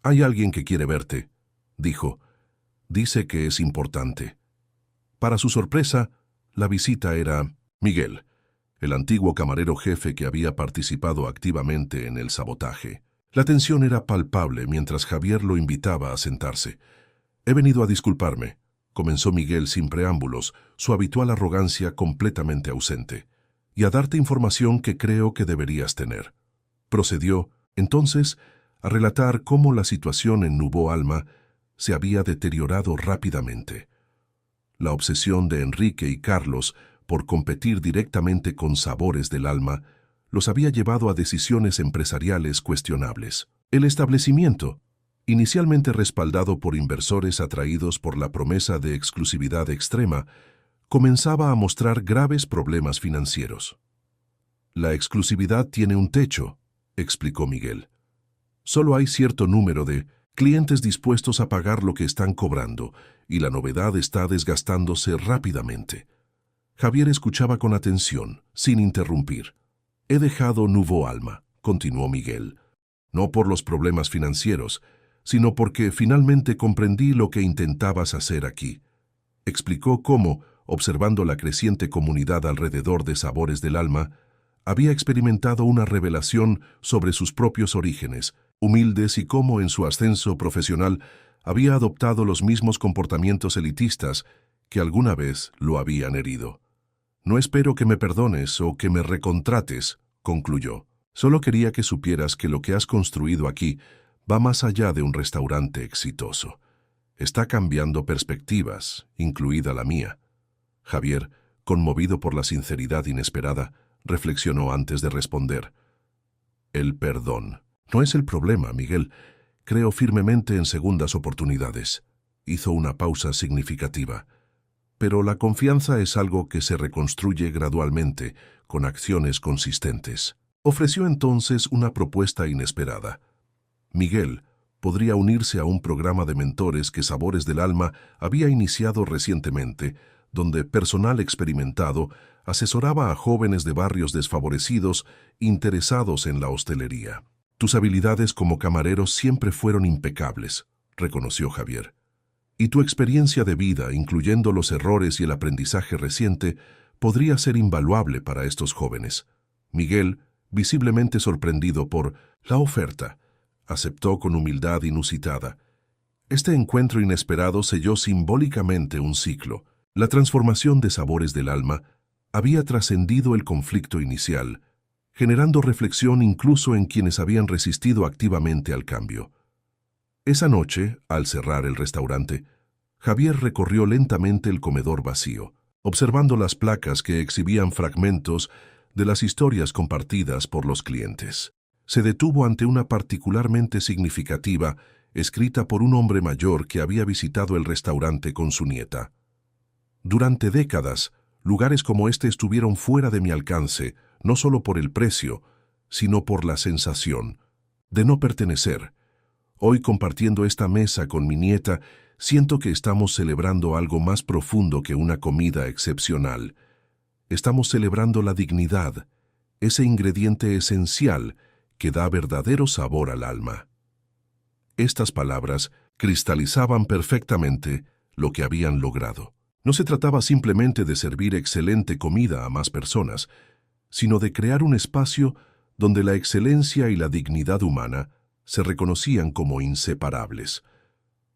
«Hay alguien que quiere verte», dijo. «Dice que es importante». Para su sorpresa, la visita era Miguel, el antiguo camarero jefe que había participado activamente en el sabotaje. La tensión era palpable mientras Javier lo invitaba a sentarse. «He venido a disculparme», comenzó Miguel sin preámbulos, su habitual arrogancia completamente ausente, «y a darte información que creo que deberías tener». Procedió, entonces, a relatar cómo la situación en Nouveau Alma se había deteriorado rápidamente. La obsesión de Enrique y Carlos por competir directamente con Sabores del Alma los había llevado a decisiones empresariales cuestionables. El establecimiento, inicialmente respaldado por inversores atraídos por la promesa de exclusividad extrema, comenzaba a mostrar graves problemas financieros. «La exclusividad tiene un techo», explicó Miguel. «Solo hay cierto número de clientes dispuestos a pagar lo que están cobrando, y la novedad está desgastándose rápidamente. Javier escuchaba con atención, sin interrumpir. He dejado Nouveau Alma, continuó Miguel, no por los problemas financieros, sino porque finalmente comprendí lo que intentabas hacer aquí. Explicó cómo, observando la creciente comunidad alrededor de Sabores del Alma, había experimentado una revelación sobre sus propios orígenes, humildes, y cómo en su ascenso profesional había adoptado los mismos comportamientos elitistas que alguna vez lo habían herido. No espero que me perdones o que me recontrates, concluyó. Solo quería que supieras que lo que has construido aquí va más allá de un restaurante exitoso. Está cambiando perspectivas, incluida la mía. Javier, conmovido por la sinceridad inesperada, reflexionó antes de responder. El perdón. No es el problema, Miguel. Creo firmemente en segundas oportunidades. Hizo una pausa significativa. Pero la confianza es algo que se reconstruye gradualmente, con acciones consistentes. Ofreció entonces una propuesta inesperada. Miguel podría unirse a un programa de mentores que Sabores del Alma había iniciado recientemente, donde personal experimentado asesoraba a jóvenes de barrios desfavorecidos interesados en la hostelería. Tus habilidades como camarero siempre fueron impecables, reconoció Javier. Y tu experiencia de vida, incluyendo los errores y el aprendizaje reciente, podría ser invaluable para estos jóvenes. Miguel, visiblemente sorprendido por la oferta, aceptó con humildad inusitada. Este encuentro inesperado selló simbólicamente un ciclo. La transformación de Sabores del Alma había trascendido el conflicto inicial, generando reflexión incluso en quienes habían resistido activamente al cambio. Esa noche, al cerrar el restaurante, Javier recorrió lentamente el comedor vacío, observando las placas que exhibían fragmentos de las historias compartidas por los clientes. Se detuvo ante una particularmente significativa, escrita por un hombre mayor que había visitado el restaurante con su nieta. Durante décadas, lugares como este estuvieron fuera de mi alcance, no solo por el precio, sino por la sensación de no pertenecer. Hoy, compartiendo esta mesa con mi nieta, siento que estamos celebrando algo más profundo que una comida excepcional. Estamos celebrando la dignidad, ese ingrediente esencial que da verdadero sabor al alma. Estas palabras cristalizaban perfectamente lo que habían logrado. No se trataba simplemente de servir excelente comida a más personas, sino de crear un espacio donde la excelencia y la dignidad humana se reconocían como inseparables.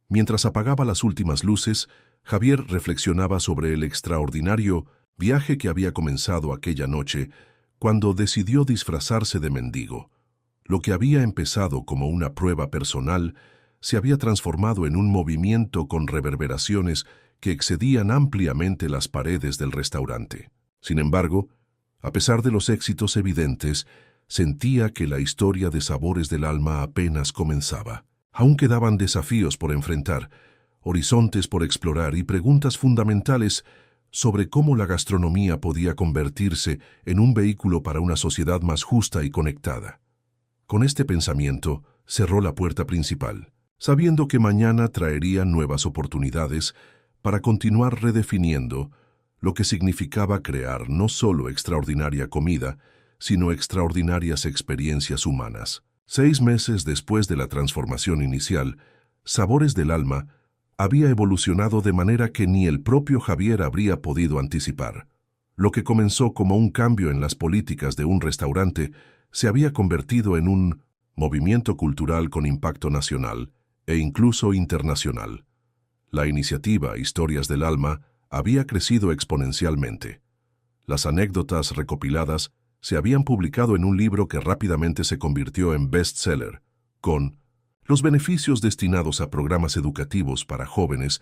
Mientras apagaba las últimas luces, Javier reflexionaba sobre el extraordinario viaje que había comenzado aquella noche cuando decidió disfrazarse de mendigo. Lo que había empezado como una prueba personal se había transformado en un movimiento con reverberaciones que excedían ampliamente las paredes del restaurante. Sin embargo, a pesar de los éxitos evidentes, sentía que la historia de Sabores del Alma apenas comenzaba. Aún quedaban desafíos por enfrentar, horizontes por explorar y preguntas fundamentales sobre cómo la gastronomía podía convertirse en un vehículo para una sociedad más justa y conectada. Con este pensamiento, cerró la puerta principal, sabiendo que mañana traería nuevas oportunidades para continuar redefiniendo lo que significaba crear no solo extraordinaria comida, sino extraordinarias experiencias humanas. 6 meses después de la transformación inicial, Sabores del Alma había evolucionado de manera que ni el propio Javier habría podido anticipar. Lo que comenzó como un cambio en las políticas de un restaurante se había convertido en un movimiento cultural con impacto nacional e incluso internacional. La iniciativa Historias del Alma había crecido exponencialmente. Las anécdotas recopiladas se habían publicado en un libro que rápidamente se convirtió en bestseller, con los beneficios destinados a programas educativos para jóvenes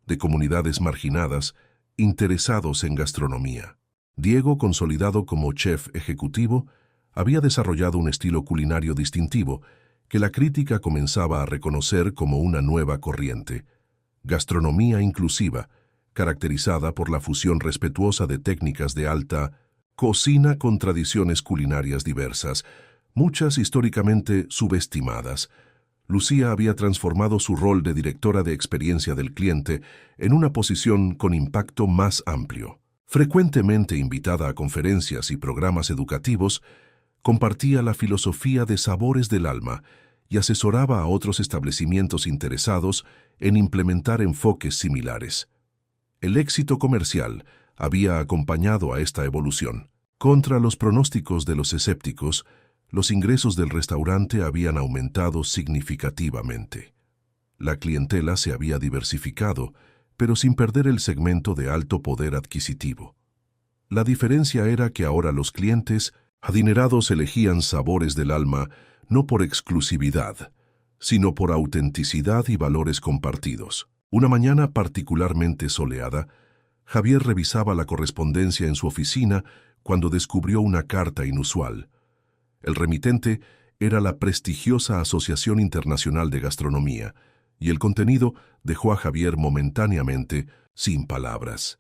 de comunidades marginadas interesados en gastronomía. Diego, consolidado como chef ejecutivo, había desarrollado un estilo culinario distintivo que la crítica comenzaba a reconocer como una nueva corriente. Gastronomía inclusiva, caracterizada por la fusión respetuosa de técnicas de alta cocina con tradiciones culinarias diversas, muchas históricamente subestimadas. Lucía había transformado su rol de directora de experiencia del cliente en una posición con impacto más amplio. Frecuentemente invitada a conferencias y programas educativos, compartía la filosofía de sabores del alma y asesoraba a otros establecimientos interesados en implementar enfoques similares. El éxito comercial había acompañado a esta evolución. Contra los pronósticos de los escépticos, los ingresos del restaurante habían aumentado significativamente. La clientela se había diversificado, pero sin perder el segmento de alto poder adquisitivo. La diferencia era que ahora los clientes adinerados elegían sabores del alma no por exclusividad, sino por autenticidad y valores compartidos. Una mañana particularmente soleada, Javier revisaba la correspondencia en su oficina cuando descubrió una carta inusual. El remitente era la prestigiosa Asociación Internacional de Gastronomía, y el contenido dejó a Javier momentáneamente sin palabras.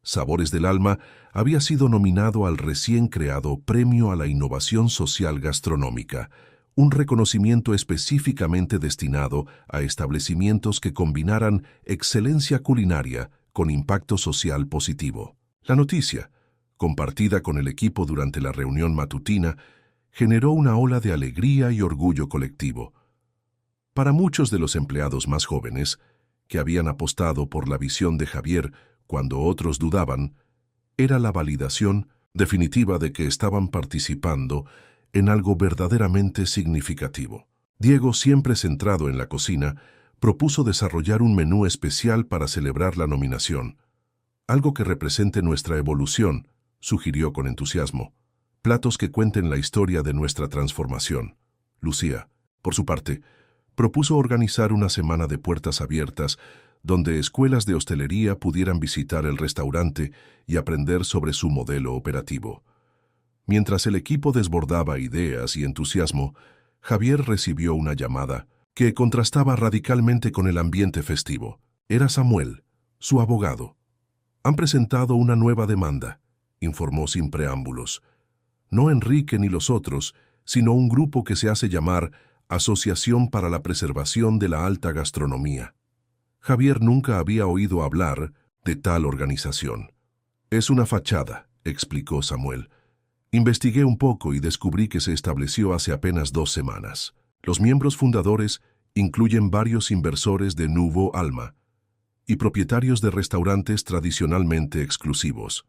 Sabores del Alma había sido nominado al recién creado Premio a la Innovación Social Gastronómica, un reconocimiento específicamente destinado a establecimientos que combinaran excelencia culinaria con impacto social positivo. La noticia, compartida con el equipo durante la reunión matutina, generó una ola de alegría y orgullo colectivo. Para muchos de los empleados más jóvenes, que habían apostado por la visión de Javier cuando otros dudaban, era la validación definitiva de que estaban participando en algo verdaderamente significativo. Diego, siempre centrado en la cocina, propuso desarrollar un menú especial para celebrar la nominación. Algo que represente nuestra evolución, sugirió con entusiasmo. Platos que cuenten la historia de nuestra transformación. Lucía, por su parte, propuso organizar una semana de puertas abiertas donde escuelas de hostelería pudieran visitar el restaurante y aprender sobre su modelo operativo. Mientras el equipo desbordaba ideas y entusiasmo, Javier recibió una llamada que contrastaba radicalmente con el ambiente festivo. Era Samuel, su abogado. Han presentado una nueva demanda, informó sin preámbulos. No Enrique ni los otros, sino un grupo que se hace llamar Asociación para la Preservación de la Alta Gastronomía. Javier nunca había oído hablar de tal organización. Es una fachada, explicó Samuel. Investigué un poco y descubrí que se estableció hace apenas 2 semanas. Los miembros fundadores incluyen varios inversores de Nuvo Alma y propietarios de restaurantes tradicionalmente exclusivos.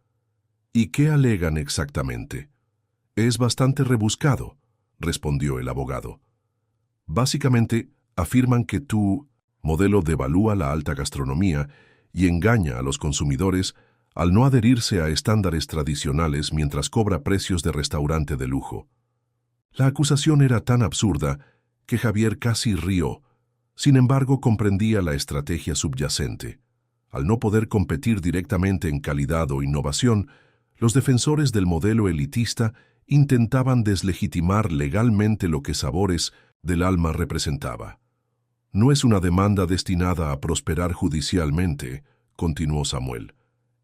¿Y qué alegan exactamente? Es bastante rebuscado, respondió el abogado. Básicamente, afirman que tu modelo devalúa la alta gastronomía y engaña a los consumidores al no adherirse a estándares tradicionales mientras cobra precios de restaurante de lujo. La acusación era tan absurda que Javier casi rió. Sin embargo, comprendía la estrategia subyacente. Al no poder competir directamente en calidad o innovación, los defensores del modelo elitista intentaban deslegitimar legalmente lo que Sabores del Alma representaba. No es una demanda destinada a prosperar judicialmente, continuó Samuel.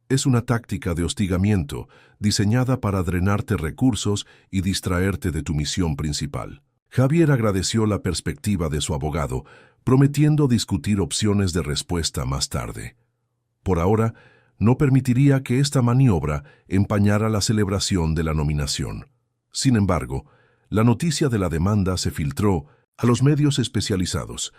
Es una táctica de hostigamiento diseñada para drenarte recursos y distraerte de tu misión principal. Javier agradeció la perspectiva de su abogado, prometiendo discutir opciones de respuesta más tarde. Por ahora, no permitiría que esta maniobra empañara la celebración de la nominación. Sin embargo, la noticia de la demanda se filtró a los medios especializados,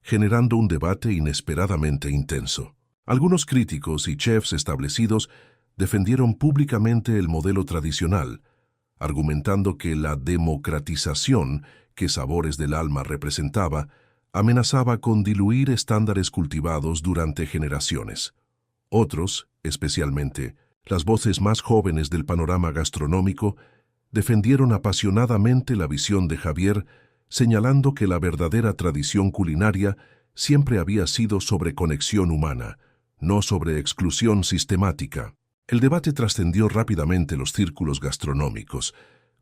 generando un debate inesperadamente intenso. Algunos críticos y chefs establecidos defendieron públicamente el modelo tradicional, argumentando que la democratización que Sabores del Alma representaba amenazaba con diluir estándares cultivados durante generaciones. Otros, especialmente las voces más jóvenes del panorama gastronómico, defendieron apasionadamente la visión de Javier, señalando que la verdadera tradición culinaria siempre había sido sobre conexión humana, no sobre exclusión sistemática. El debate trascendió rápidamente los círculos gastronómicos,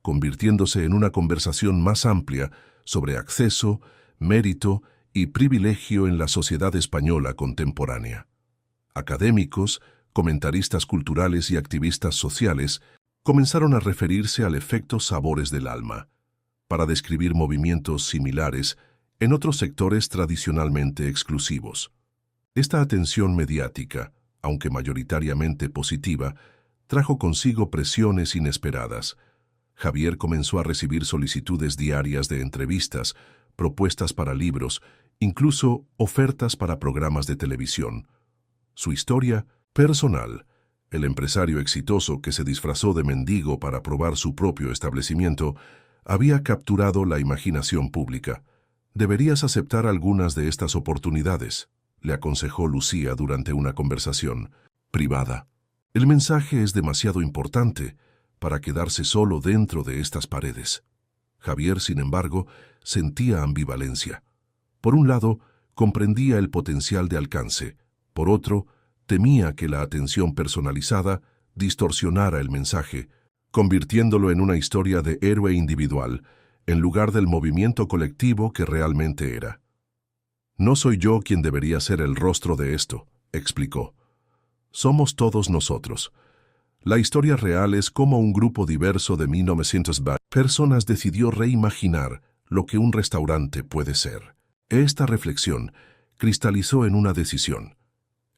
convirtiéndose en una conversación más amplia sobre acceso, mérito y privilegio en la sociedad española contemporánea. Académicos, comentaristas culturales y activistas sociales comenzaron a referirse al efecto Sabores del Alma, para describir movimientos similares en otros sectores tradicionalmente exclusivos. Esta atención mediática, aunque mayoritariamente positiva, trajo consigo presiones inesperadas. Javier comenzó a recibir solicitudes diarias de entrevistas, propuestas para libros, incluso ofertas para programas de televisión. Su historia personal, el empresario exitoso que se disfrazó de mendigo para probar su propio establecimiento, había capturado la imaginación pública. «Deberías aceptar algunas de estas oportunidades», le aconsejó Lucía durante una conversación privada. «El mensaje es demasiado importante para quedarse solo dentro de estas paredes». Javier, sin embargo, sentía ambivalencia. Por un lado, comprendía el potencial de alcance. Por otro, temía que la atención personalizada distorsionara el mensaje, convirtiéndolo en una historia de héroe individual, en lugar del movimiento colectivo que realmente era. «No soy yo quien debería ser el rostro de esto», explicó. «Somos todos nosotros. La historia real es cómo un grupo diverso de 1920 personas decidió reimaginar lo que un restaurante puede ser». Esta reflexión cristalizó en una decisión.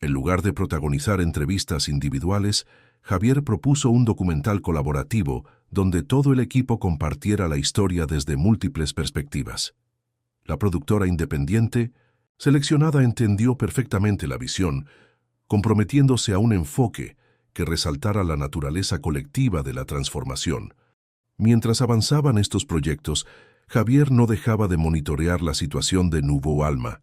En lugar de protagonizar entrevistas individuales, Javier propuso un documental colaborativo donde todo el equipo compartiera la historia desde múltiples perspectivas. La productora independiente, seleccionada, entendió perfectamente la visión, comprometiéndose a un enfoque que resaltara la naturaleza colectiva de la transformación. Mientras avanzaban estos proyectos, Javier no dejaba de monitorear la situación de Nouveau Alma.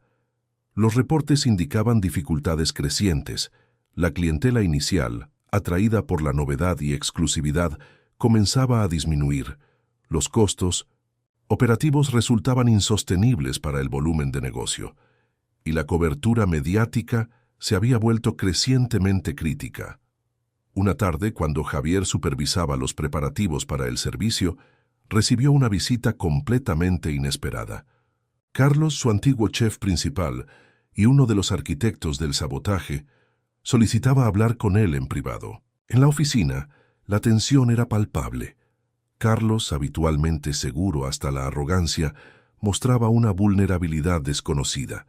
Los reportes indicaban dificultades crecientes. La clientela inicial, atraída por la novedad y exclusividad, comenzaba a disminuir. Los costos operativos resultaban insostenibles para el volumen de negocio, y la cobertura mediática se había vuelto crecientemente crítica. Una tarde, cuando Javier supervisaba los preparativos para el servicio, recibió una visita completamente inesperada. Carlos, su antiguo chef principal y uno de los arquitectos del sabotaje, solicitaba hablar con él en privado. En la oficina, la tensión era palpable. Carlos, habitualmente seguro hasta la arrogancia, mostraba una vulnerabilidad desconocida.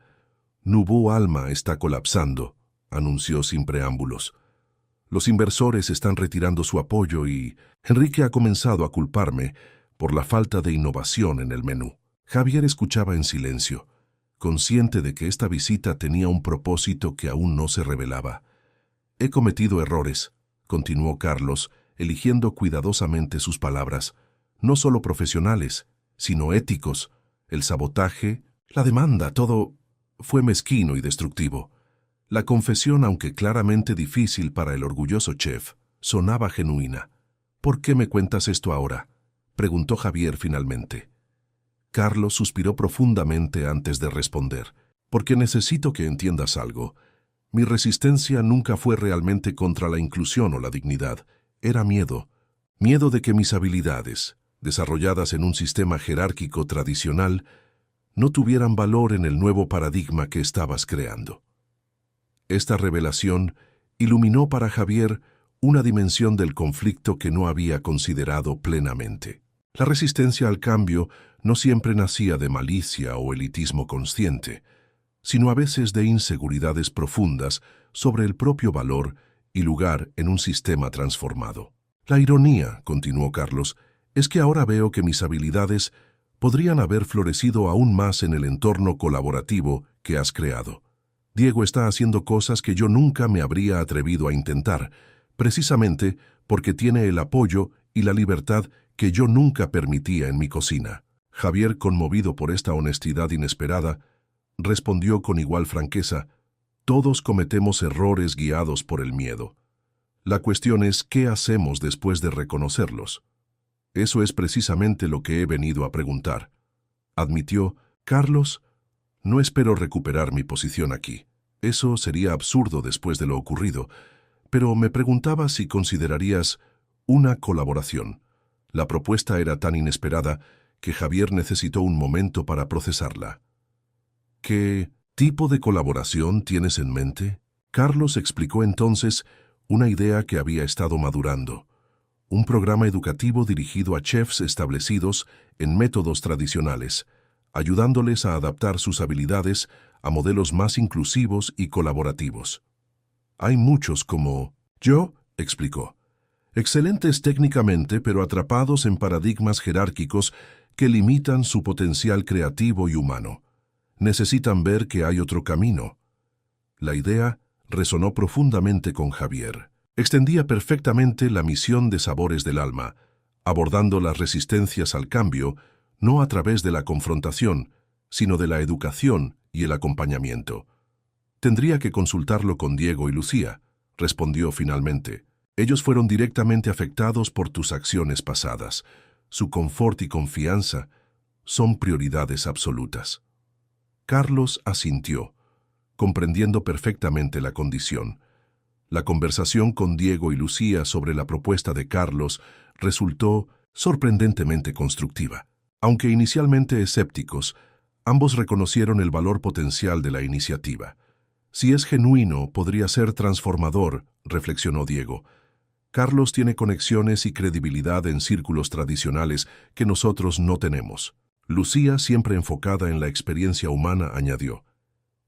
«Nouveau Alma está colapsando», anunció sin preámbulos. «Los inversores están retirando su apoyo y Enrique ha comenzado a culparme por la falta de innovación en el menú». Javier escuchaba en silencio, consciente de que esta visita tenía un propósito que aún no se revelaba. «He cometido errores», continuó Carlos, eligiendo cuidadosamente sus palabras, «no solo profesionales, sino éticos. El sabotaje, la demanda, todo fue mezquino y destructivo». La confesión, aunque claramente difícil para el orgulloso chef, sonaba genuina. «¿Por qué me cuentas esto ahora?», preguntó Javier finalmente. Carlos suspiró profundamente antes de responder. «Porque necesito que entiendas algo. Mi resistencia nunca fue realmente contra la inclusión o la dignidad. Era miedo. Miedo de que mis habilidades, desarrolladas en un sistema jerárquico tradicional, no tuvieran valor en el nuevo paradigma que estabas creando». Esta revelación iluminó para Javier una dimensión del conflicto que no había considerado plenamente. La resistencia al cambio no siempre nacía de malicia o elitismo consciente, sino a veces de inseguridades profundas sobre el propio valor y lugar en un sistema transformado. «La ironía», continuó Carlos, «es que ahora veo que mis habilidades podrían haber florecido aún más en el entorno colaborativo que has creado. Diego está haciendo cosas que yo nunca me habría atrevido a intentar, precisamente porque tiene el apoyo y la libertad que yo nunca permitía en mi cocina». Javier, conmovido por esta honestidad inesperada, respondió con igual franqueza: «Todos cometemos errores guiados por el miedo. La cuestión es qué hacemos después de reconocerlos. Eso es precisamente lo que he venido a preguntar», admitió. «Carlos, no espero recuperar mi posición aquí. Eso sería absurdo después de lo ocurrido, pero me preguntaba si considerarías una colaboración». La propuesta era tan inesperada que Javier necesitó un momento para procesarla. «¿Qué tipo de colaboración tienes en mente?». Carlos explicó entonces una idea que había estado madurando: un programa educativo dirigido a chefs establecidos en métodos tradicionales, ayudándoles a adaptar sus habilidades a modelos más inclusivos y colaborativos. Hay muchos como yo, explicó, excelentes técnicamente pero atrapados en paradigmas jerárquicos que limitan su potencial creativo y humano. Necesitan ver que hay otro camino. La idea resonó profundamente con Javier. Extendía perfectamente la misión de Sabores del Alma, abordando las resistencias al cambio, no a través de la confrontación, sino de la educación y el acompañamiento. Tendría que consultarlo con Diego y Lucía, respondió finalmente. Ellos fueron directamente afectados por tus acciones pasadas. Su confort y confianza son prioridades absolutas. Carlos asintió, comprendiendo perfectamente la condición. La conversación con Diego y Lucía sobre la propuesta de Carlos resultó sorprendentemente constructiva. Aunque inicialmente escépticos, ambos reconocieron el valor potencial de la iniciativa. Si es genuino, podría ser transformador, reflexionó Diego. Carlos tiene conexiones y credibilidad en círculos tradicionales que nosotros no tenemos. Lucía, siempre enfocada en la experiencia humana, añadió,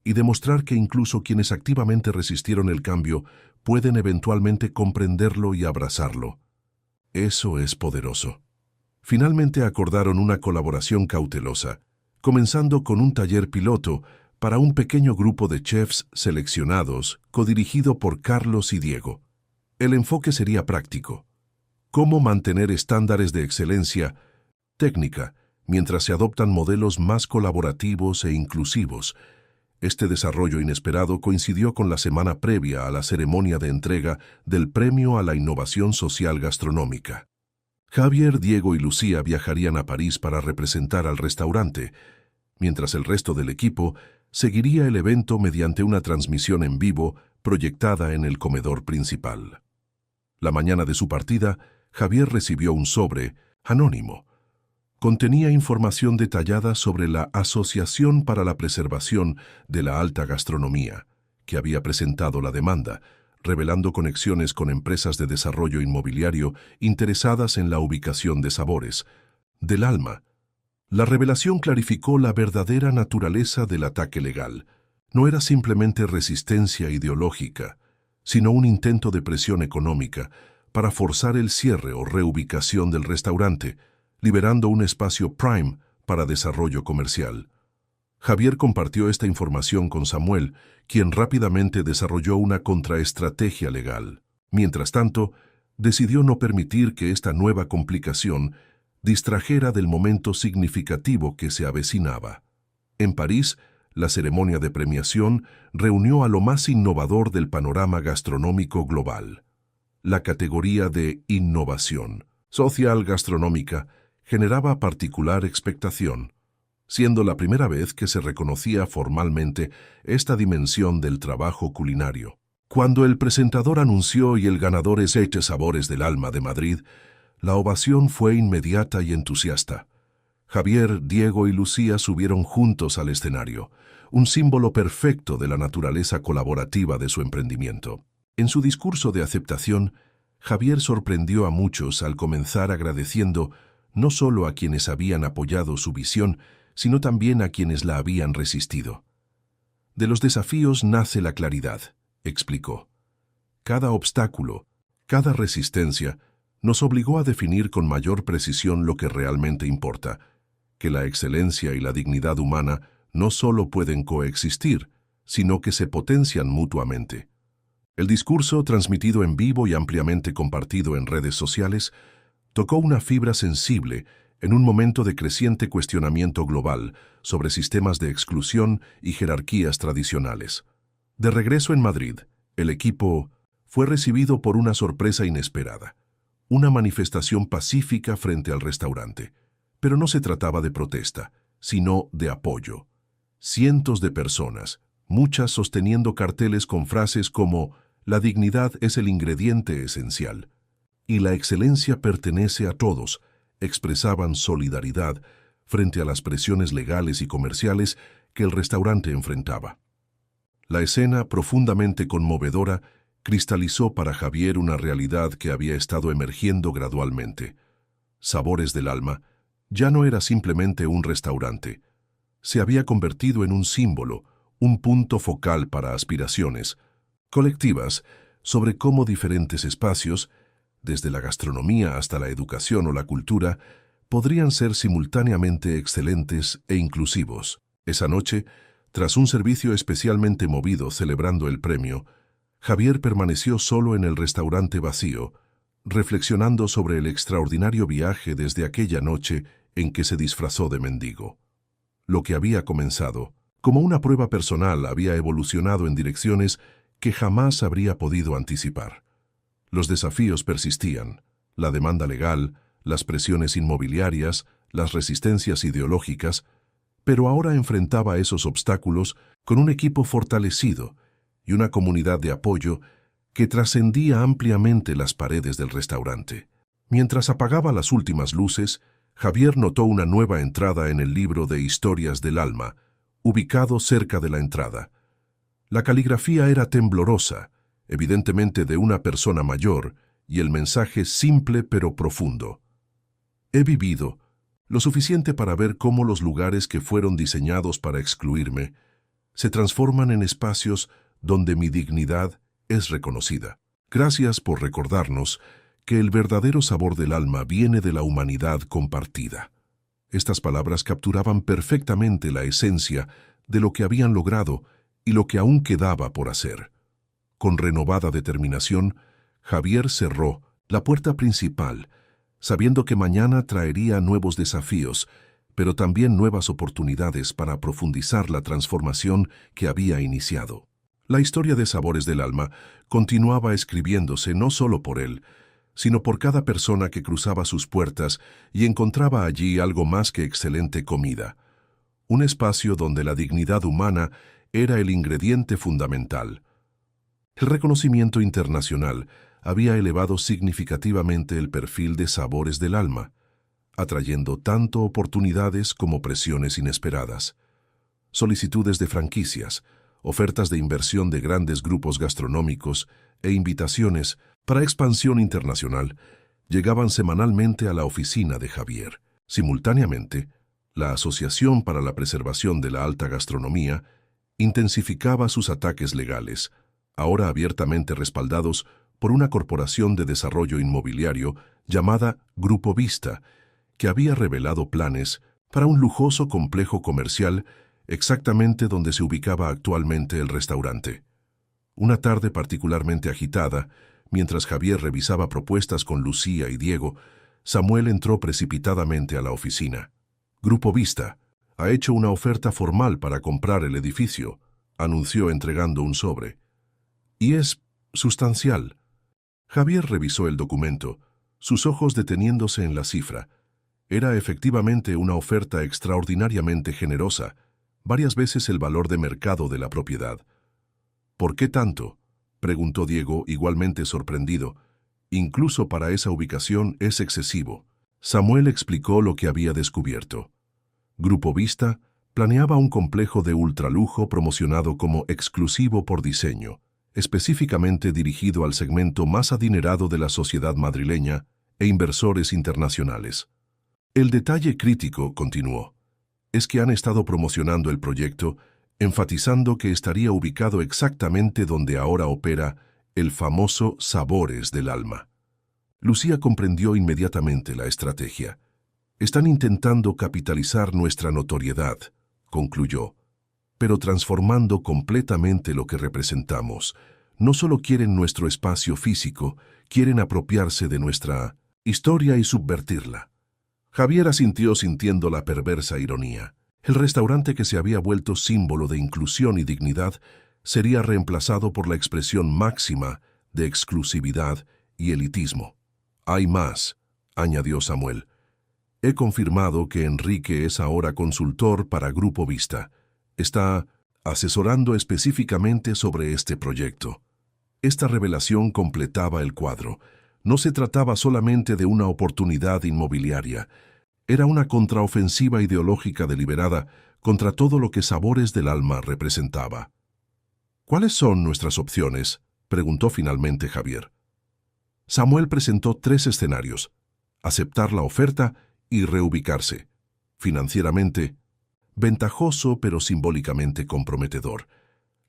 y demostrar que incluso quienes activamente resistieron el cambio pueden eventualmente comprenderlo y abrazarlo. Eso es poderoso. Finalmente acordaron una colaboración cautelosa, comenzando con un taller piloto para un pequeño grupo de chefs seleccionados, codirigido por Carlos y Diego. El enfoque sería práctico. Cómo mantener estándares de excelencia técnica mientras se adoptan modelos más colaborativos e inclusivos. Este desarrollo inesperado coincidió con la semana previa a la ceremonia de entrega del Premio a la Innovación Social Gastronómica. Javier, Diego y Lucía viajarían a París para representar al restaurante, mientras el resto del equipo seguiría el evento mediante una transmisión en vivo proyectada en el comedor principal. La mañana de su partida, Javier recibió un sobre anónimo. Contenía información detallada sobre la Asociación para la Preservación de la Alta Gastronomía, que había presentado la demanda, revelando conexiones con empresas de desarrollo inmobiliario interesadas en la ubicación de Sabores del Alma. La revelación clarificó la verdadera naturaleza del ataque legal. No era simplemente resistencia ideológica, sino un intento de presión económica para forzar el cierre o reubicación del restaurante, liberando un espacio prime para desarrollo comercial. Javier compartió esta información con Samuel, quien rápidamente desarrolló una contraestrategia legal. Mientras tanto, decidió no permitir que esta nueva complicación distrajera del momento significativo que se avecinaba. En París, la ceremonia de premiación reunió a lo más innovador del panorama gastronómico global. La categoría de innovación social gastronómica generaba particular expectación, siendo la primera vez que se reconocía formalmente esta dimensión del trabajo culinario. Cuando el presentador anunció y el ganador es Sabores del Alma de Madrid, la ovación fue inmediata y entusiasta. Javier, Diego y Lucía subieron juntos al escenario, un símbolo perfecto de la naturaleza colaborativa de su emprendimiento. En su discurso de aceptación, Javier sorprendió a muchos al comenzar agradeciendo no solo a quienes habían apoyado su visión, sino también a quienes la habían resistido. De los desafíos nace la claridad, explicó. Cada obstáculo, cada resistencia, nos obligó a definir con mayor precisión lo que realmente importa, que la excelencia y la dignidad humana no solo pueden coexistir, sino que se potencian mutuamente. El discurso, transmitido en vivo y ampliamente compartido en redes sociales, tocó una fibra sensible en un momento de creciente cuestionamiento global sobre sistemas de exclusión y jerarquías tradicionales. De regreso en Madrid, el equipo fue recibido por una sorpresa inesperada, una manifestación pacífica frente al restaurante. Pero no se trataba de protesta, sino de apoyo. Cientos de personas, muchas sosteniendo carteles con frases como «La dignidad es el ingrediente esencial» y «La excelencia pertenece a todos», expresaban solidaridad frente a las presiones legales y comerciales que el restaurante enfrentaba. La escena, profundamente conmovedora, cristalizó para Javier una realidad que había estado emergiendo gradualmente. Sabores del Alma ya no era simplemente un restaurante, Se había convertido en un símbolo, un punto focal para aspiraciones colectivas sobre cómo diferentes espacios, desde la gastronomía hasta la educación o la cultura, podrían ser simultáneamente excelentes e inclusivos. Esa noche, tras un servicio especialmente movido celebrando el premio, Javier permaneció solo en el restaurante vacío, reflexionando sobre el extraordinario viaje desde aquella noche en que se disfrazó de mendigo. Lo que había comenzado, como una prueba personal, había evolucionado en direcciones que jamás habría podido anticipar. Los desafíos persistían, la demanda legal, las presiones inmobiliarias, las resistencias ideológicas, pero ahora enfrentaba esos obstáculos con un equipo fortalecido y una comunidad de apoyo que trascendía ampliamente las paredes del restaurante. Mientras apagaba las últimas luces, Javier notó una nueva entrada en el libro de Historias del Alma, ubicado cerca de la entrada. La caligrafía era temblorosa, evidentemente de una persona mayor, y el mensaje simple pero profundo. He vivido lo suficiente para ver cómo los lugares que fueron diseñados para excluirme se transforman en espacios donde mi dignidad es reconocida. Gracias por recordarnos que el verdadero sabor del alma viene de la humanidad compartida. Estas palabras capturaban perfectamente la esencia de lo que habían logrado y lo que aún quedaba por hacer. Con renovada determinación, Javier cerró la puerta principal, sabiendo que mañana traería nuevos desafíos, pero también nuevas oportunidades para profundizar la transformación que había iniciado. La historia de Sabores del Alma continuaba escribiéndose no solo por él, sino por cada persona que cruzaba sus puertas y encontraba allí algo más que excelente comida. Un espacio donde la dignidad humana era el ingrediente fundamental. El reconocimiento internacional había elevado significativamente el perfil de Sabores del Alma, atrayendo tanto oportunidades como presiones inesperadas. Solicitudes de franquicias, ofertas de inversión de grandes grupos gastronómicos e invitaciones para expansión internacional llegaban semanalmente a la oficina de Javier. Simultáneamente, la Asociación para la Preservación de la Alta Gastronomía intensificaba sus ataques legales, ahora abiertamente respaldados por una corporación de desarrollo inmobiliario llamada Grupo Vista, que había revelado planes para un lujoso complejo comercial exactamente donde se ubicaba actualmente el restaurante. Una tarde particularmente agitada, mientras Javier revisaba propuestas con Lucía y Diego, Samuel entró precipitadamente a la oficina. Grupo Vista ha hecho una oferta formal para comprar el edificio, anunció entregando un sobre. Y es sustancial. Javier revisó el documento, sus ojos deteniéndose en la cifra. Era efectivamente una oferta extraordinariamente generosa, varias veces el valor de mercado de la propiedad. ¿Por qué tanto?, preguntó Diego, igualmente sorprendido. Incluso para esa ubicación es excesivo. Samuel explicó lo que había descubierto. Grupo Vista planeaba un complejo de ultralujo promocionado como exclusivo por diseño, específicamente dirigido al segmento más adinerado de la sociedad madrileña e inversores internacionales. El detalle crítico, continuó, es que han estado promocionando el proyecto, enfatizando que estaría ubicado exactamente donde ahora opera el famoso Sabores del Alma. Lucía comprendió inmediatamente la estrategia. Están intentando capitalizar nuestra notoriedad, concluyó, pero transformando completamente lo que representamos. No solo quieren nuestro espacio físico, quieren apropiarse de nuestra historia y subvertirla. Javier asintió sintiendo la perversa ironía. El restaurante que se había vuelto símbolo de inclusión y dignidad sería reemplazado por la expresión máxima de exclusividad y elitismo. Hay más, añadió Samuel. He confirmado que Enrique es ahora consultor para Grupo Vista. Está asesorando específicamente sobre este proyecto. Esta revelación completaba el cuadro. No se trataba solamente de una oportunidad inmobiliaria. Era una contraofensiva ideológica deliberada contra todo lo que Sabores del Alma representaba. ¿Cuáles son nuestras opciones?, preguntó finalmente Javier. Samuel presentó 3 escenarios: aceptar la oferta y reubicarse. Financieramente, ventajoso pero simbólicamente comprometedor.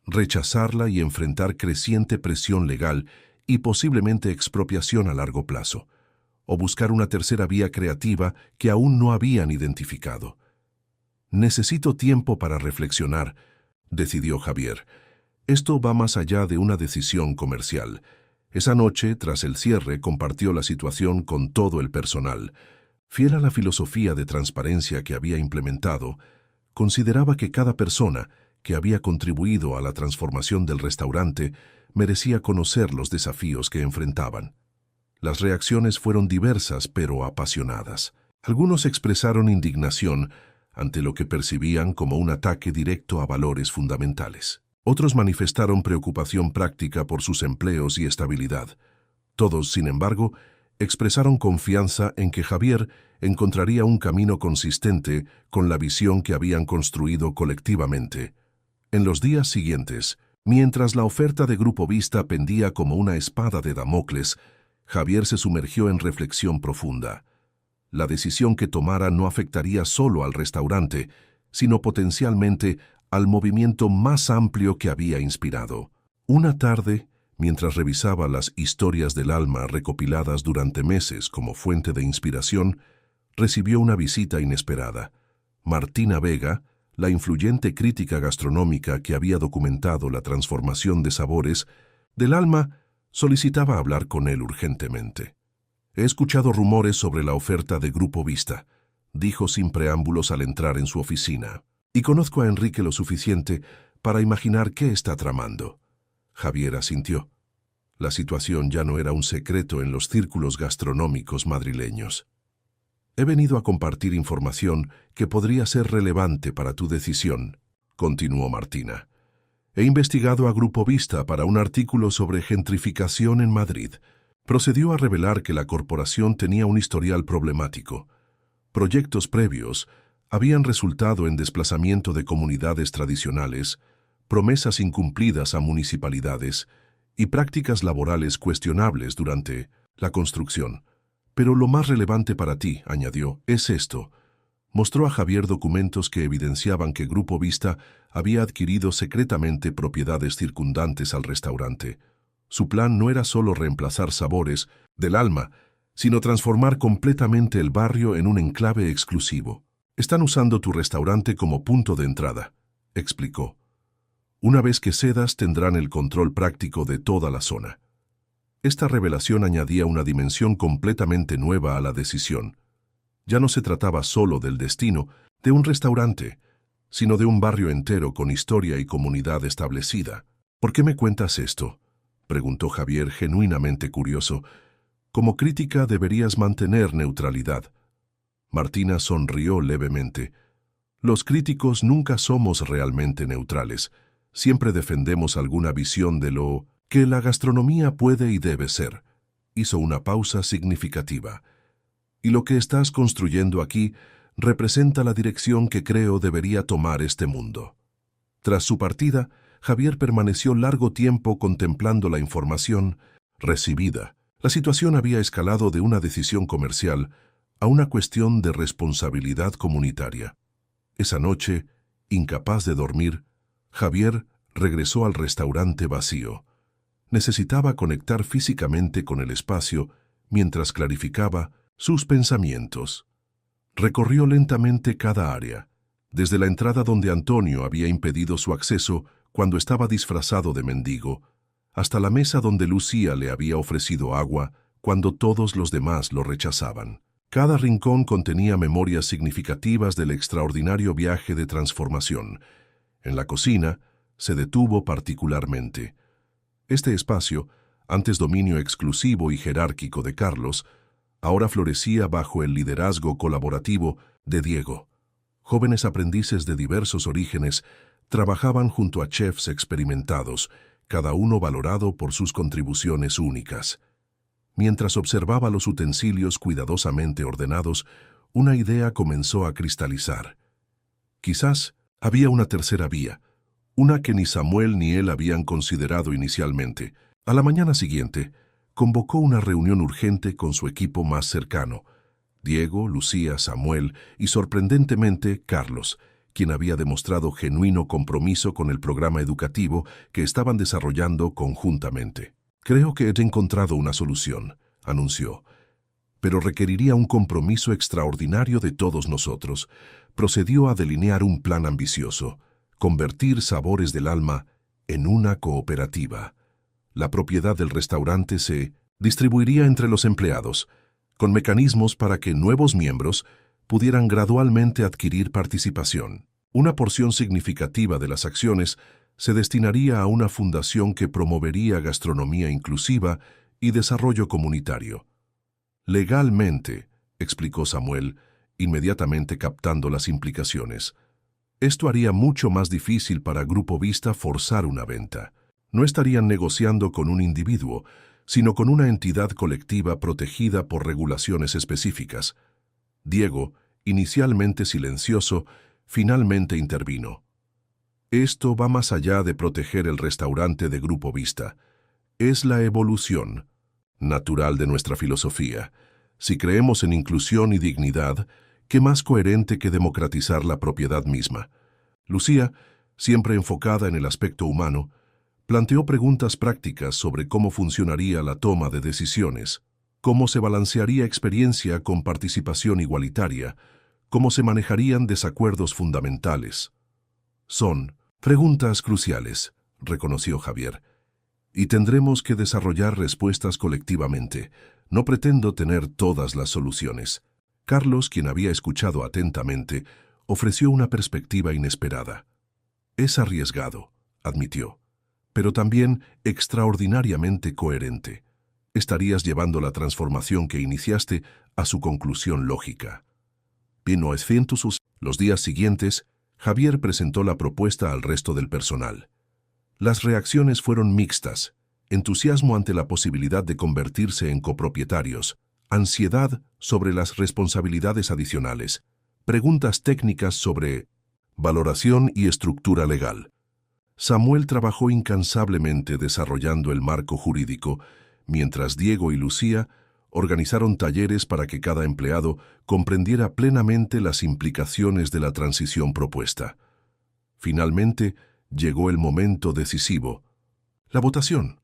Rechazarla y enfrentar creciente presión legal y posiblemente expropiación a largo plazo, o buscar una tercera vía creativa que aún no habían identificado. Necesito tiempo para reflexionar, decidió Javier. Esto va más allá de una decisión comercial. Esa noche, tras el cierre, compartió la situación con todo el personal. Fiel a la filosofía de transparencia que había implementado, consideraba que cada persona que había contribuido a la transformación del restaurante merecía conocer los desafíos que enfrentaban. Las reacciones fueron diversas pero apasionadas. Algunos expresaron indignación ante lo que percibían como un ataque directo a valores fundamentales. Otros manifestaron preocupación práctica por sus empleos y estabilidad. Todos, sin embargo, expresaron confianza en que Javier encontraría un camino consistente con la visión que habían construido colectivamente. En los días siguientes, mientras la oferta de Grupo Vista pendía como una espada de Damocles, Javier se sumergió en reflexión profunda. La decisión que tomara no afectaría solo al restaurante, sino potencialmente al movimiento más amplio que había inspirado. Una tarde, mientras revisaba las historias del alma recopiladas durante meses como fuente de inspiración, recibió una visita inesperada. Martina Vega, la influyente crítica gastronómica que había documentado la transformación de sabores del alma, solicitaba hablar con él urgentemente. «He escuchado rumores sobre la oferta de Grupo Vista», dijo sin preámbulos al entrar en su oficina. «Y conozco a Enrique lo suficiente para imaginar qué está tramando». Javier asintió. La situación ya no era un secreto en los círculos gastronómicos madrileños. «He venido a compartir información que podría ser relevante para tu decisión», continuó Martina. «He investigado a Grupo Vista para un artículo sobre gentrificación en Madrid». Procedió a revelar que la corporación tenía un historial problemático. Proyectos previos habían resultado en desplazamiento de comunidades tradicionales, promesas incumplidas a municipalidades y prácticas laborales cuestionables durante la construcción. «Pero lo más relevante para ti», añadió, «es esto». Mostró a Javier documentos que evidenciaban que Grupo Vista había adquirido secretamente propiedades circundantes al restaurante. Su plan no era solo reemplazar sabores del alma, sino transformar completamente el barrio en un enclave exclusivo. «Están usando tu restaurante como punto de entrada», explicó. «Una vez que cedas, tendrán el control práctico de toda la zona». Esta revelación añadía una dimensión completamente nueva a la decisión. Ya no se trataba solo del destino de un restaurante, sino de un barrio entero con historia y comunidad establecida. «¿Por qué me cuentas esto?», preguntó Javier, genuinamente curioso. «Como crítica deberías mantener neutralidad». Martina sonrió levemente. «Los críticos nunca somos realmente neutrales. Siempre defendemos alguna visión de lo que la gastronomía puede y debe ser». Hizo una pausa significativa. «Y lo que estás construyendo aquí representa la dirección que creo debería tomar este mundo». Tras su partida, Javier permaneció largo tiempo contemplando la información recibida. La situación había escalado de una decisión comercial a una cuestión de responsabilidad comunitaria. Esa noche, incapaz de dormir, Javier regresó al restaurante vacío. Necesitaba conectar físicamente con el espacio mientras clarificaba sus pensamientos. Recorrió lentamente cada área, desde la entrada donde Antonio había impedido su acceso cuando estaba disfrazado de mendigo, hasta la mesa donde Lucía le había ofrecido agua cuando todos los demás lo rechazaban. Cada rincón contenía memorias significativas del extraordinario viaje de transformación. En la cocina se detuvo particularmente. Este espacio, antes dominio exclusivo y jerárquico de Carlos, ahora florecía bajo el liderazgo colaborativo de Diego. Jóvenes aprendices de diversos orígenes trabajaban junto a chefs experimentados, cada uno valorado por sus contribuciones únicas. Mientras observaba los utensilios cuidadosamente ordenados, una idea comenzó a cristalizar. Quizás había una tercera vía, una que ni Samuel ni él habían considerado inicialmente. A la mañana siguiente, convocó una reunión urgente con su equipo más cercano, Diego, Lucía, Samuel y, sorprendentemente, Carlos, quien había demostrado genuino compromiso con el programa educativo que estaban desarrollando conjuntamente. «Creo que he encontrado una solución», anunció, «pero requeriría un compromiso extraordinario de todos nosotros». Procedió a delinear un plan ambicioso: convertir Sabores del Alma en una cooperativa. La propiedad del restaurante se distribuiría entre los empleados, con mecanismos para que nuevos miembros pudieran gradualmente adquirir participación. Una porción significativa de las acciones se destinaría a una fundación que promovería gastronomía inclusiva y desarrollo comunitario. «Legalmente», explicó Samuel, inmediatamente captando las implicaciones, «esto haría mucho más difícil para Grupo Vista forzar una venta. No estarían negociando con un individuo, sino con una entidad colectiva protegida por regulaciones específicas». Diego, inicialmente silencioso, finalmente intervino. «Esto va más allá de proteger el restaurante de Grupo Vista. Es la evolución natural de nuestra filosofía. Si creemos en inclusión y dignidad, ¿qué más coherente que democratizar la propiedad misma?». Lucía, siempre enfocada en el aspecto humano, planteó preguntas prácticas sobre cómo funcionaría la toma de decisiones, cómo se balancearía experiencia con participación igualitaria, cómo se manejarían desacuerdos fundamentales. «Son preguntas cruciales», reconoció Javier, «y tendremos que desarrollar respuestas colectivamente. No pretendo tener todas las soluciones». Carlos, quien había escuchado atentamente, ofreció una perspectiva inesperada. «Es arriesgado», admitió, «pero también extraordinariamente coherente. Estarías llevando la transformación que iniciaste a su conclusión lógica». Los días siguientes, Javier presentó la propuesta al resto del personal. Las reacciones fueron mixtas: entusiasmo ante la posibilidad de convertirse en copropietarios, ansiedad sobre las responsabilidades adicionales, preguntas técnicas sobre valoración y estructura legal. Samuel trabajó incansablemente desarrollando el marco jurídico, mientras Diego y Lucía organizaron talleres para que cada empleado comprendiera plenamente las implicaciones de la transición propuesta. Finalmente, llegó el momento decisivo: la votación.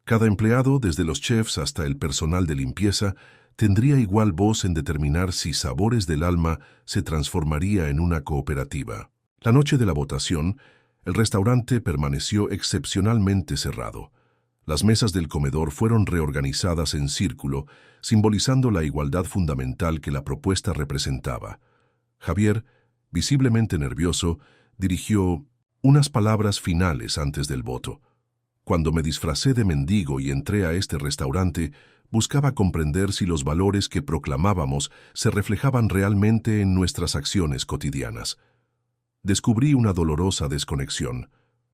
Cada empleado, desde los chefs hasta el personal de limpieza, tendría igual voz en determinar si Sabores del Alma se transformaría en una cooperativa. La noche de la votación, el restaurante permaneció excepcionalmente cerrado. Las mesas del comedor fueron reorganizadas en círculo, simbolizando la igualdad fundamental que la propuesta representaba. Javier, visiblemente nervioso, dirigió unas palabras finales antes del voto. «Cuando me disfracé de mendigo y entré a este restaurante, buscaba comprender si los valores que proclamábamos se reflejaban realmente en nuestras acciones cotidianas. Descubrí una dolorosa desconexión».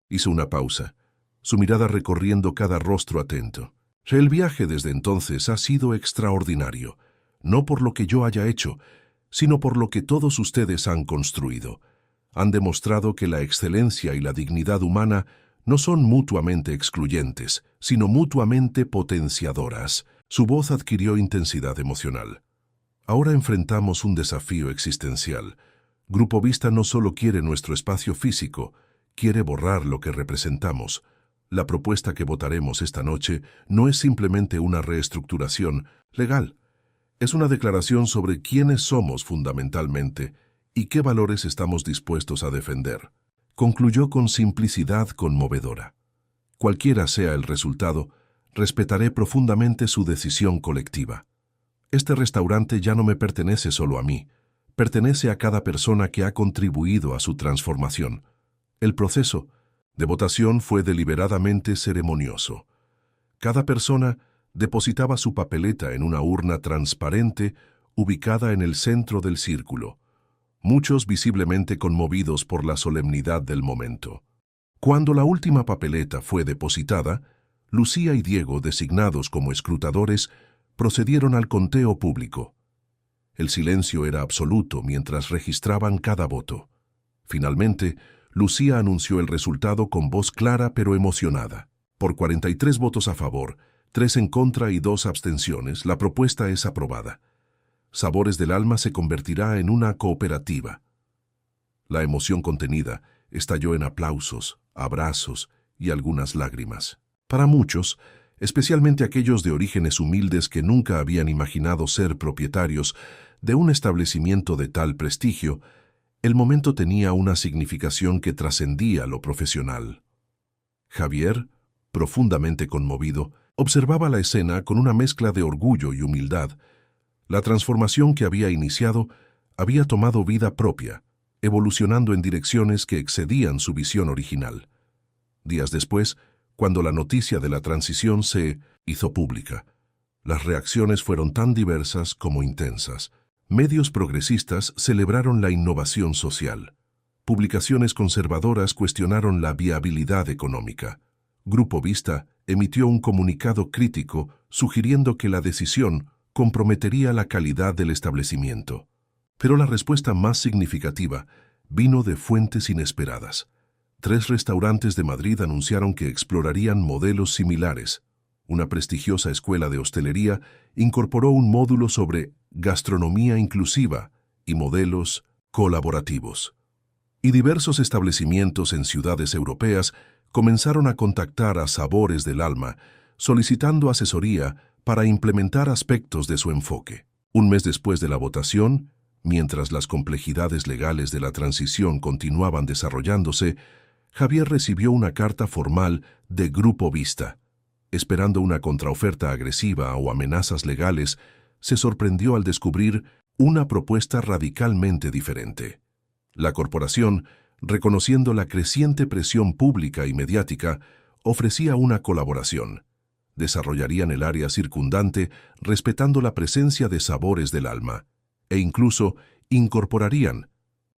Hizo una pausa, su mirada recorriendo cada rostro atento. «El viaje desde entonces ha sido extraordinario, no por lo que yo haya hecho, sino por lo que todos ustedes han construido. Han demostrado que la excelencia y la dignidad humana no son mutuamente excluyentes, sino mutuamente potenciadoras». Su voz adquirió intensidad emocional. «Ahora enfrentamos un desafío existencial. Grupo Vista no solo quiere nuestro espacio físico, quiere borrar lo que representamos. La propuesta que votaremos esta noche no es simplemente una reestructuración legal. Es una declaración sobre quiénes somos fundamentalmente y qué valores estamos dispuestos a defender». Concluyó con simplicidad conmovedora. «Cualquiera sea el resultado, respetaré profundamente su decisión colectiva. Este restaurante ya no me pertenece solo a mí, pertenece a cada persona que ha contribuido a su transformación». El proceso de votación fue deliberadamente ceremonioso. Cada persona depositaba su papeleta en una urna transparente ubicada en el centro del círculo, muchos visiblemente conmovidos por la solemnidad del momento. Cuando la última papeleta fue depositada, Lucía y Diego, designados como escrutadores, procedieron al conteo público. El silencio era absoluto mientras registraban cada voto. Finalmente, Lucía anunció el resultado con voz clara pero emocionada. «Por 43 votos a favor, 3 en contra y 2 abstenciones, la propuesta es aprobada. Sabores del Alma se convertirá en una cooperativa». La emoción contenida estalló en aplausos, abrazos y algunas lágrimas. Para muchos, especialmente aquellos de orígenes humildes que nunca habían imaginado ser propietarios de un establecimiento de tal prestigio, el momento tenía una significación que trascendía lo profesional. Javier, profundamente conmovido, observaba la escena con una mezcla de orgullo y humildad. La transformación que había iniciado había tomado vida propia, evolucionando en direcciones que excedían su visión original. Días después, cuando la noticia de la transición se hizo pública, las reacciones fueron tan diversas como intensas. Medios progresistas celebraron la innovación social. Publicaciones conservadoras cuestionaron la viabilidad económica. Grupo Vista emitió un comunicado crítico sugiriendo que la decisión comprometería la calidad del establecimiento. Pero la respuesta más significativa vino de fuentes inesperadas. 3 restaurantes de Madrid anunciaron que explorarían modelos similares. Una prestigiosa escuela de hostelería incorporó un módulo sobre gastronomía inclusiva y modelos colaborativos. Y diversos establecimientos en ciudades europeas comenzaron a contactar a Sabores del Alma, solicitando asesoría para implementar aspectos de su enfoque. Un mes después de la votación, mientras las complejidades legales de la transición continuaban desarrollándose, Javier recibió una carta formal de Grupo Vista. Esperando una contraoferta agresiva o amenazas legales, se sorprendió al descubrir una propuesta radicalmente diferente. La corporación, reconociendo la creciente presión pública y mediática, ofrecía una colaboración. Desarrollarían el área circundante respetando la presencia de Sabores del Alma e incluso incorporarían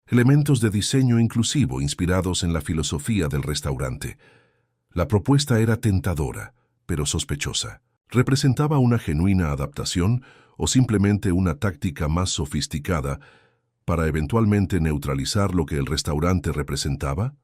elementos de diseño inclusivo inspirados en la filosofía del restaurante. La propuesta era tentadora, pero sospechosa. ¿Representaba una genuina adaptación o simplemente una táctica más sofisticada para eventualmente neutralizar lo que el restaurante representaba?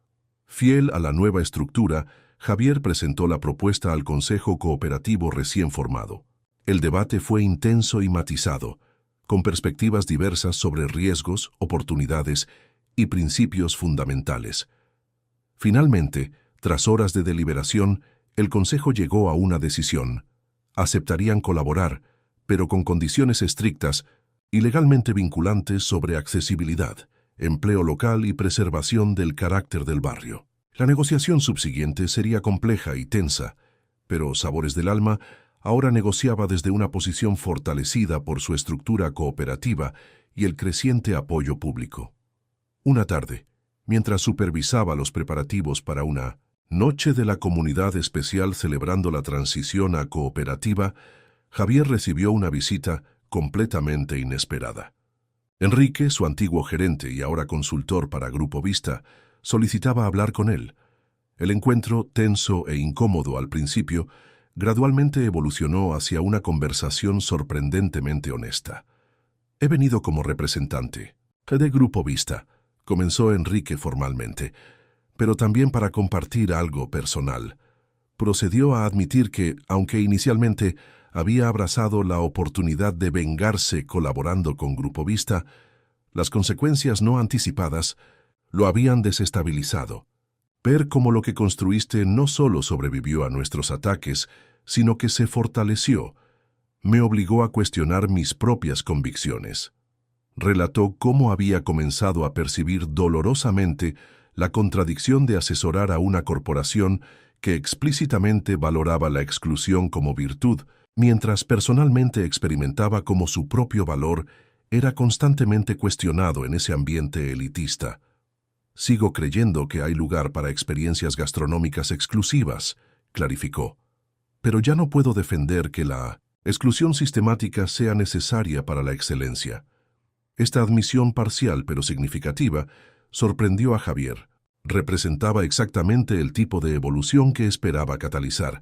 Fiel a la nueva estructura, Javier presentó la propuesta al Consejo Cooperativo recién formado. El debate fue intenso y matizado, con perspectivas diversas sobre riesgos, oportunidades y principios fundamentales. Finalmente, tras horas de deliberación, el Consejo llegó a una decisión. Aceptarían colaborar, pero con condiciones estrictas y legalmente vinculantes sobre accesibilidad, empleo local y preservación del carácter del barrio. La negociación subsiguiente sería compleja y tensa, pero Sabores del Alma ahora negociaba desde una posición fortalecida por su estructura cooperativa y el creciente apoyo público. Una tarde, mientras supervisaba los preparativos para una Noche de la Comunidad Especial celebrando la transición a cooperativa, Javier recibió una visita completamente inesperada. Enrique, su antiguo gerente y ahora consultor para Grupo Vista, solicitaba hablar con él. El encuentro, tenso e incómodo al principio, gradualmente evolucionó hacia una conversación sorprendentemente honesta. «He venido como representante de Grupo Vista», comenzó Enrique formalmente, «pero también para compartir algo personal». Procedió a admitir que, aunque inicialmente había abrazado la oportunidad de vengarse colaborando con Grupo Vista, las consecuencias no anticipadas lo habían desestabilizado. Ver cómo lo que construiste no solo sobrevivió a nuestros ataques, sino que se fortaleció, me obligó a cuestionar mis propias convicciones. Relató cómo había comenzado a percibir dolorosamente la contradicción de asesorar a una corporación que explícitamente valoraba la exclusión como virtud, mientras personalmente experimentaba cómo su propio valor era constantemente cuestionado en ese ambiente elitista. «Sigo creyendo que hay lugar para experiencias gastronómicas exclusivas», clarificó. «Pero ya no puedo defender que la exclusión sistemática sea necesaria para la excelencia». Esta admisión parcial pero significativa sorprendió a Javier. Representaba exactamente el tipo de evolución que esperaba catalizar,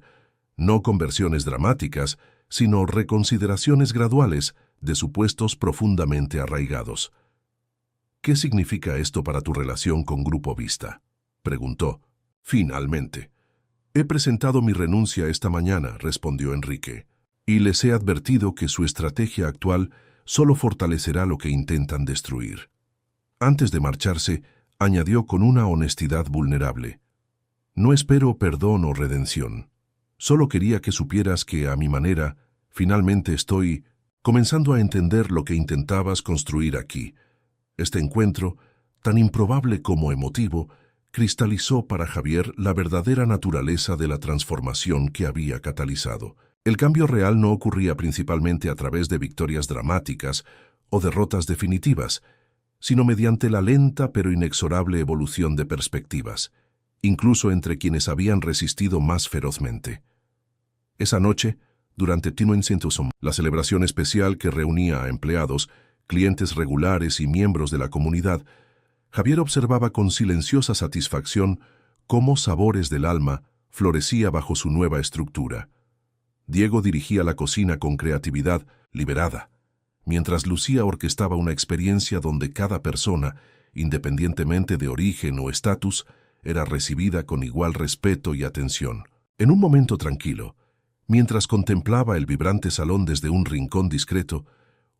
no conversiones dramáticas, sino reconsideraciones graduales de supuestos profundamente arraigados. «¿Qué significa esto para tu relación con Grupo Vista?», preguntó. «Finalmente». «He presentado mi renuncia esta mañana», respondió Enrique, «y les he advertido que su estrategia actual solo fortalecerá lo que intentan destruir». Antes de marcharse, añadió con una honestidad vulnerable. No espero perdón o redención. Solo quería que supieras que, a mi manera, finalmente estoy comenzando a entender lo que intentabas construir aquí. Este encuentro, tan improbable como emotivo, cristalizó para Javier la verdadera naturaleza de la transformación que había catalizado. El cambio real no ocurría principalmente a través de victorias dramáticas o derrotas definitivas, sino mediante la lenta pero inexorable evolución de perspectivas, incluso entre quienes habían resistido más ferozmente. Esa noche, durante Tinoencentusom, la celebración especial que reunía a empleados, clientes regulares y miembros de la comunidad, Javier observaba con silenciosa satisfacción cómo Sabores del Alma florecía bajo su nueva estructura. Diego dirigía la cocina con creatividad liberada, mientras Lucía orquestaba una experiencia donde cada persona, independientemente de origen o estatus, era recibida con igual respeto y atención. En un momento tranquilo, mientras contemplaba el vibrante salón desde un rincón discreto,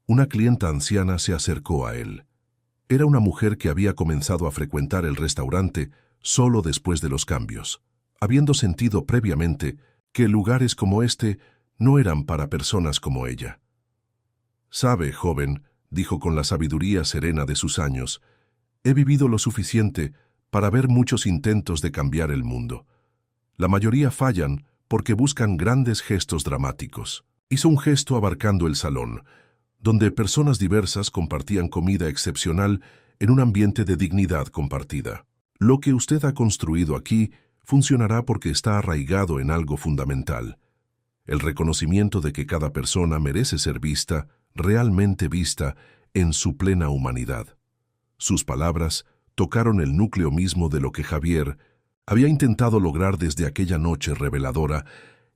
una clienta anciana se acercó a él. Era una mujer que había comenzado a frecuentar el restaurante solo después de los cambios, habiendo sentido previamente que lugares como este no eran para personas como ella. «Sabe, joven», dijo con la sabiduría serena de sus años, «he vivido lo suficiente para ver muchos intentos de cambiar el mundo. La mayoría fallan porque buscan grandes gestos dramáticos». Hizo un gesto abarcando el salón, donde personas diversas compartían comida excepcional en un ambiente de dignidad compartida. «Lo que usted ha construido aquí funcionará porque está arraigado en algo fundamental: el reconocimiento de que cada persona merece ser vista, realmente vista, en su plena humanidad». Sus palabras tocaron el núcleo mismo de lo que Javier había intentado lograr desde aquella noche reveladora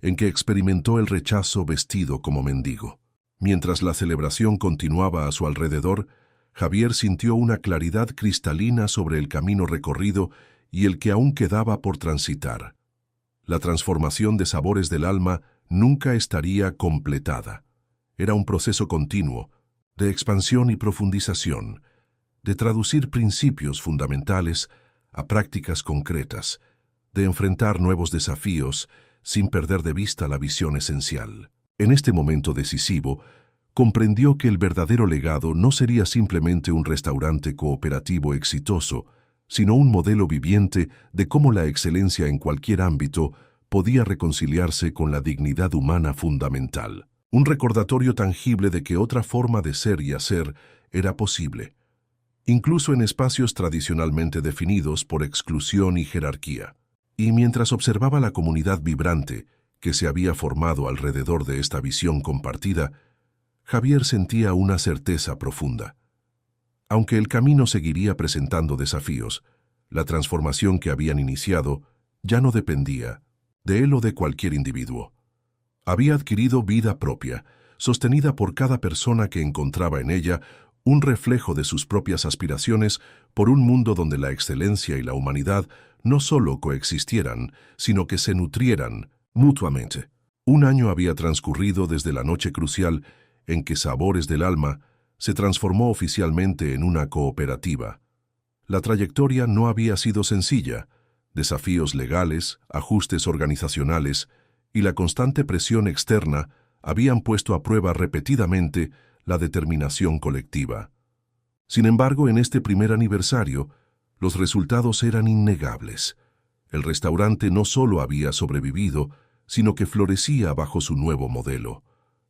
en que experimentó el rechazo vestido como mendigo. Mientras la celebración continuaba a su alrededor, Javier sintió una claridad cristalina sobre el camino recorrido y el que aún quedaba por transitar. La transformación de Sabores del Alma nunca estaría completada. Era un proceso continuo, de expansión y profundización, de traducir principios fundamentales a prácticas concretas, de enfrentar nuevos desafíos sin perder de vista la visión esencial. En este momento decisivo, comprendió que el verdadero legado no sería simplemente un restaurante cooperativo exitoso, sino un modelo viviente de cómo la excelencia en cualquier ámbito podía reconciliarse con la dignidad humana fundamental. Un recordatorio tangible de que otra forma de ser y hacer era posible, incluso en espacios tradicionalmente definidos por exclusión y jerarquía. Y mientras observaba la comunidad vibrante que se había formado alrededor de esta visión compartida, Javier sentía una certeza profunda. Aunque el camino seguiría presentando desafíos, la transformación que habían iniciado ya no dependía de él o de cualquier individuo. Había adquirido vida propia, sostenida por cada persona que encontraba en ella un reflejo de sus propias aspiraciones por un mundo donde la excelencia y la humanidad no solo coexistieran, sino que se nutrieran mutuamente. Un año había transcurrido desde la noche crucial en que Sabores del Alma se transformó oficialmente en una cooperativa. La trayectoria no había sido sencilla. Desafíos legales, ajustes organizacionales y la constante presión externa habían puesto a prueba repetidamente la determinación colectiva. Sin embargo, en este primer aniversario, los resultados eran innegables. El restaurante no solo había sobrevivido, sino que florecía bajo su nuevo modelo.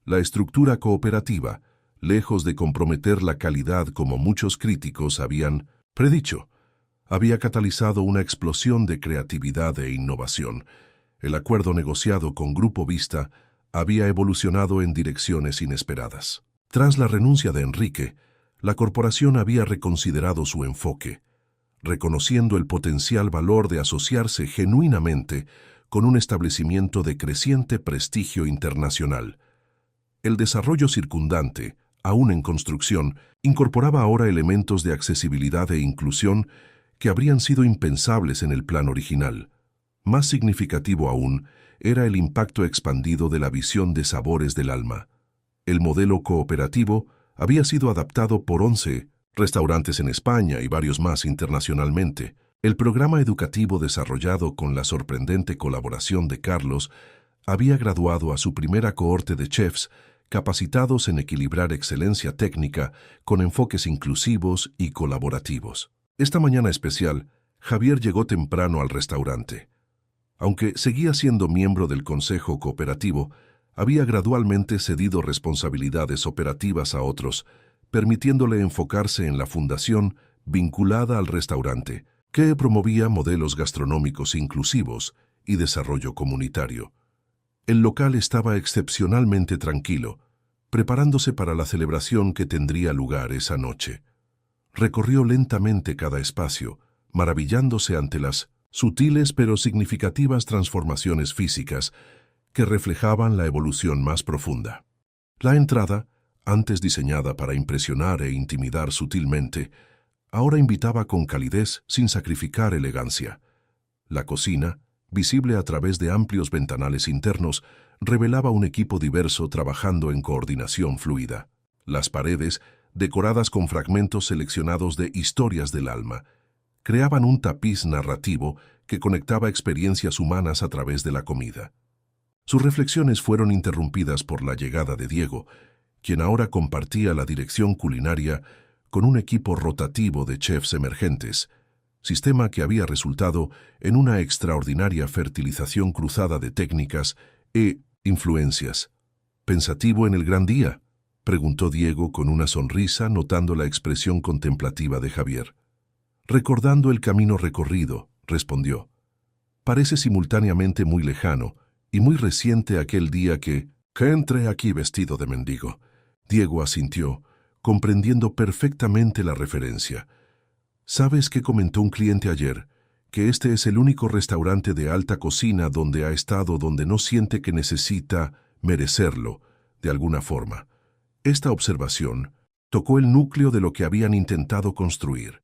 La estructura cooperativa, lejos de comprometer la calidad como muchos críticos habían predicho, había catalizado una explosión de creatividad e innovación. El acuerdo negociado con Grupo Vista había evolucionado en direcciones inesperadas. Tras la renuncia de Enrique, la corporación había reconsiderado su enfoque, reconociendo el potencial valor de asociarse genuinamente con un establecimiento de creciente prestigio internacional. El desarrollo circundante, aún en construcción, incorporaba ahora elementos de accesibilidad e inclusión que habrían sido impensables en el plan original. Más significativo aún era el impacto expandido de la visión de Sabores del Alma. El modelo cooperativo había sido adaptado por 11 restaurantes en España y varios más internacionalmente. El programa educativo desarrollado con la sorprendente colaboración de Carlos había graduado a su primera cohorte de chefs capacitados en equilibrar excelencia técnica con enfoques inclusivos y colaborativos. Esta mañana especial, Javier llegó temprano al restaurante. Aunque seguía siendo miembro del Consejo Cooperativo, había gradualmente cedido responsabilidades operativas a otros, permitiéndole enfocarse en la fundación vinculada al restaurante, que promovía modelos gastronómicos inclusivos y desarrollo comunitario. El local estaba excepcionalmente tranquilo, preparándose para la celebración que tendría lugar esa noche. Recorrió lentamente cada espacio, maravillándose ante las sutiles pero significativas transformaciones físicas que reflejaban la evolución más profunda. La entrada, antes diseñada para impresionar e intimidar sutilmente, ahora invitaba con calidez sin sacrificar elegancia. La cocina, visible a través de amplios ventanales internos, revelaba un equipo diverso trabajando en coordinación fluida. Las paredes, decoradas con fragmentos seleccionados de historias del alma, creaban un tapiz narrativo que conectaba experiencias humanas a través de la comida. Sus reflexiones fueron interrumpidas por la llegada de Diego, quien ahora compartía la dirección culinaria con un equipo rotativo de chefs emergentes, sistema que había resultado en una extraordinaria fertilización cruzada de técnicas e influencias. ¿Pensativo en el gran día?, preguntó Diego con una sonrisa, notando la expresión contemplativa de Javier. Recordando el camino recorrido, respondió. Parece simultáneamente muy lejano y muy reciente aquel día que entré aquí vestido de mendigo. Diego asintió, comprendiendo perfectamente la referencia. ¿Sabes qué comentó un cliente ayer? Que este es el único restaurante de alta cocina donde ha estado donde no siente que necesita merecerlo, de alguna forma. Esta observación tocó el núcleo de lo que habían intentado construir.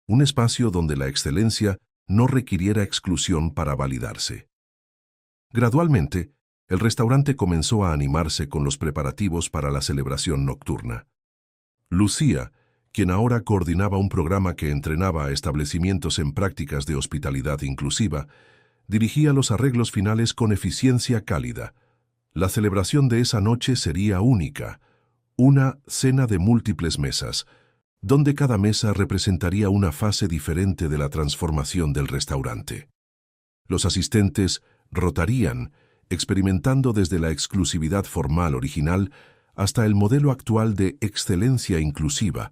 Un espacio donde la excelencia no requiriera exclusión para validarse. Gradualmente, el restaurante comenzó a animarse con los preparativos para la celebración nocturna. Lucía, quien ahora coordinaba un programa que entrenaba a establecimientos en prácticas de hospitalidad inclusiva, dirigía los arreglos finales con eficiencia cálida. La celebración de esa noche sería única, una cena de múltiples mesas, donde cada mesa representaría una fase diferente de la transformación del restaurante. Los asistentes rotarían, experimentando desde la exclusividad formal original hasta el modelo actual de excelencia inclusiva,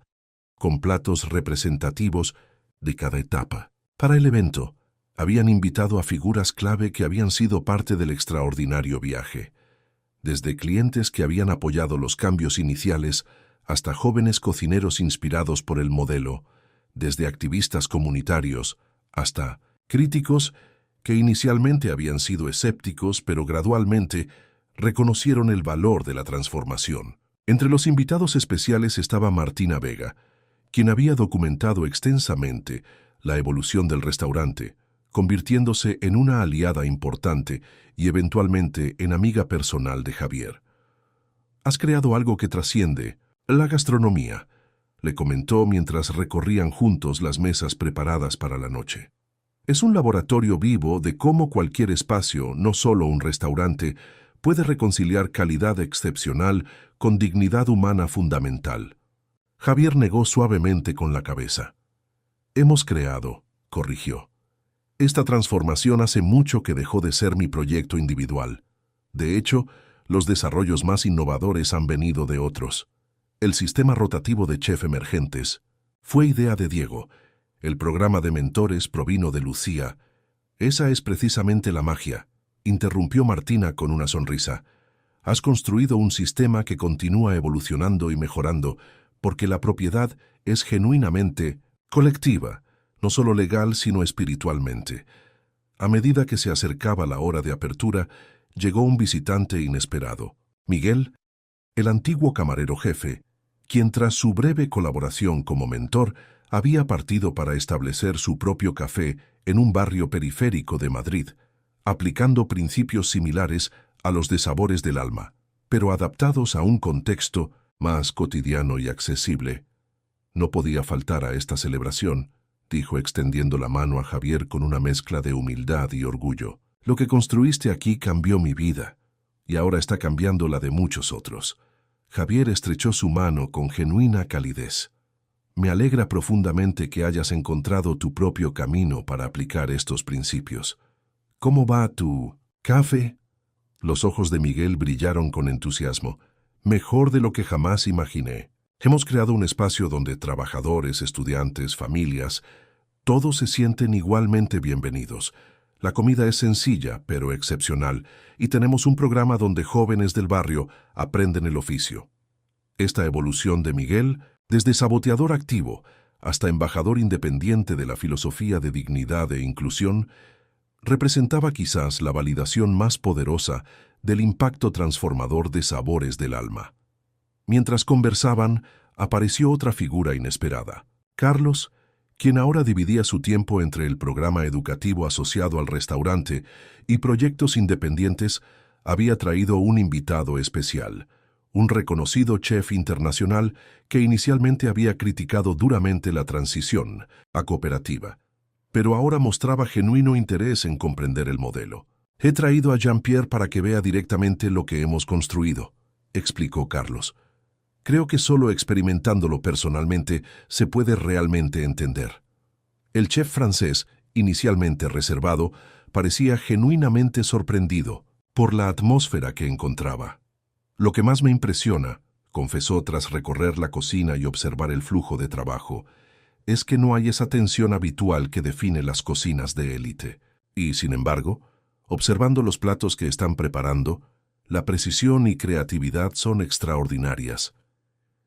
con platos representativos de cada etapa. Para el evento, habían invitado a figuras clave que habían sido parte del extraordinario viaje, desde clientes que habían apoyado los cambios iniciales hasta jóvenes cocineros inspirados por el modelo, desde activistas comunitarios hasta críticos que inicialmente habían sido escépticos, pero gradualmente reconocieron el valor de la transformación. Entre los invitados especiales estaba Martina Vega, quien había documentado extensamente la evolución del restaurante, convirtiéndose en una aliada importante y eventualmente en amiga personal de Javier. «Has creado algo que trasciende la gastronomía», le comentó mientras recorrían juntos las mesas preparadas para la noche. «Es un laboratorio vivo de cómo cualquier espacio, no solo un restaurante, puede reconciliar calidad excepcional con dignidad humana fundamental». Javier negó suavemente con la cabeza. «Hemos creado», corrigió. «Esta transformación hace mucho que dejó de ser mi proyecto individual. De hecho, los desarrollos más innovadores han venido de otros. El sistema rotativo de chef emergentes fue idea de Diego. El programa de mentores provino de Lucía. Esa es precisamente la magia», interrumpió Martina con una sonrisa. «Has construido un sistema que continúa evolucionando y mejorando, porque la propiedad es genuinamente colectiva, no solo legal sino espiritualmente». A medida que se acercaba la hora de apertura, llegó un visitante inesperado. Miguel, el antiguo camarero jefe, quien tras su breve colaboración como mentor, había partido para establecer su propio café en un barrio periférico de Madrid, aplicando principios similares a los de Sabores del Alma, pero adaptados a un contexto más cotidiano y accesible. No podía faltar a esta celebración, dijo extendiendo la mano a Javier con una mezcla de humildad y orgullo. Lo que construiste aquí cambió mi vida, y ahora está cambiando la de muchos otros. Javier estrechó su mano con genuina calidez. Me alegra profundamente que hayas encontrado tu propio camino para aplicar estos principios. ¿Cómo va tu café? Los ojos de Miguel brillaron con entusiasmo. Mejor de lo que jamás imaginé. Hemos creado un espacio donde trabajadores, estudiantes, familias, todos se sienten igualmente bienvenidos. La comida es sencilla, pero excepcional, y tenemos un programa donde jóvenes del barrio aprenden el oficio. Esta evolución de Miguel, desde saboteador activo hasta embajador independiente de la filosofía de dignidad e inclusión, representaba quizás la validación más poderosa del impacto transformador de Sabores del Alma. Mientras conversaban, apareció otra figura inesperada. Carlos, quien ahora dividía su tiempo entre el programa educativo asociado al restaurante y proyectos independientes, había traído un invitado especial, un reconocido chef internacional que inicialmente había criticado duramente la transición a cooperativa, pero ahora mostraba genuino interés en comprender el modelo. He traído a Jean-Pierre para que vea directamente lo que hemos construido, explicó Carlos. Creo que solo experimentándolo personalmente se puede realmente entender. El chef francés, inicialmente reservado, parecía genuinamente sorprendido por la atmósfera que encontraba. Lo que más me impresiona, confesó tras recorrer la cocina y observar el flujo de trabajo, es que no hay esa tensión habitual que define las cocinas de élite. Y, sin embargo, observando los platos que están preparando, la precisión y creatividad son extraordinarias.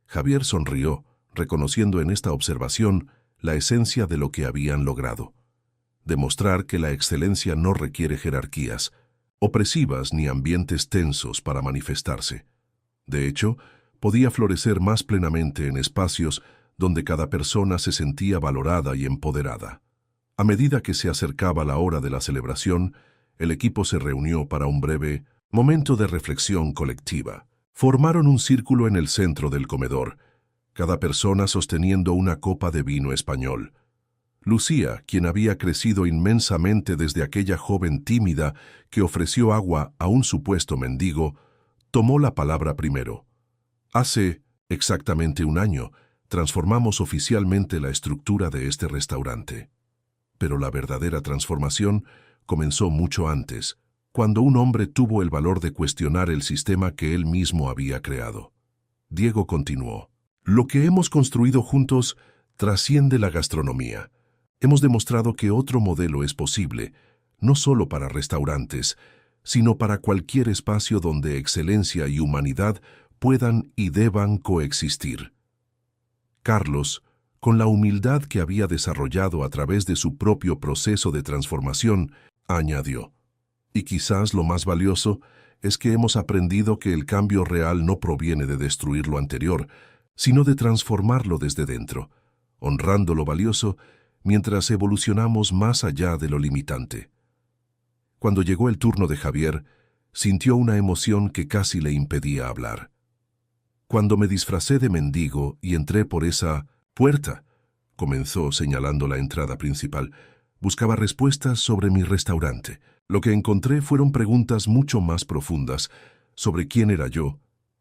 Javier sonrió, reconociendo en esta observación la esencia de lo que habían logrado. Demostrar que la excelencia no requiere jerarquías opresivas ni ambientes tensos para manifestarse. De hecho, podía florecer más plenamente en espacios donde cada persona se sentía valorada y empoderada. A medida que se acercaba la hora de la celebración, el equipo se reunió para un breve momento de reflexión colectiva. Formaron un círculo en el centro del comedor, cada persona sosteniendo una copa de vino español. Lucía, quien había crecido inmensamente desde aquella joven tímida que ofreció agua a un supuesto mendigo, tomó la palabra primero. Hace exactamente un año, transformamos oficialmente la estructura de este restaurante. Pero la verdadera transformación comenzó mucho antes, cuando un hombre tuvo el valor de cuestionar el sistema que él mismo había creado. Diego continuó. Lo que hemos construido juntos trasciende la gastronomía. Hemos demostrado que otro modelo es posible, no solo para restaurantes, sino para cualquier espacio donde excelencia y humanidad puedan y deban coexistir. Carlos, con la humildad que había desarrollado a través de su propio proceso de transformación, añadió: y quizás lo más valioso es que hemos aprendido que el cambio real no proviene de destruir lo anterior, sino de transformarlo desde dentro, honrando lo valioso mientras evolucionamos más allá de lo limitante. Cuando llegó el turno de Javier, sintió una emoción que casi le impedía hablar. Cuando me disfracé de mendigo y entré por esa puerta, comenzó señalando la entrada principal, buscaba respuestas sobre mi restaurante. Lo que encontré fueron preguntas mucho más profundas sobre quién era yo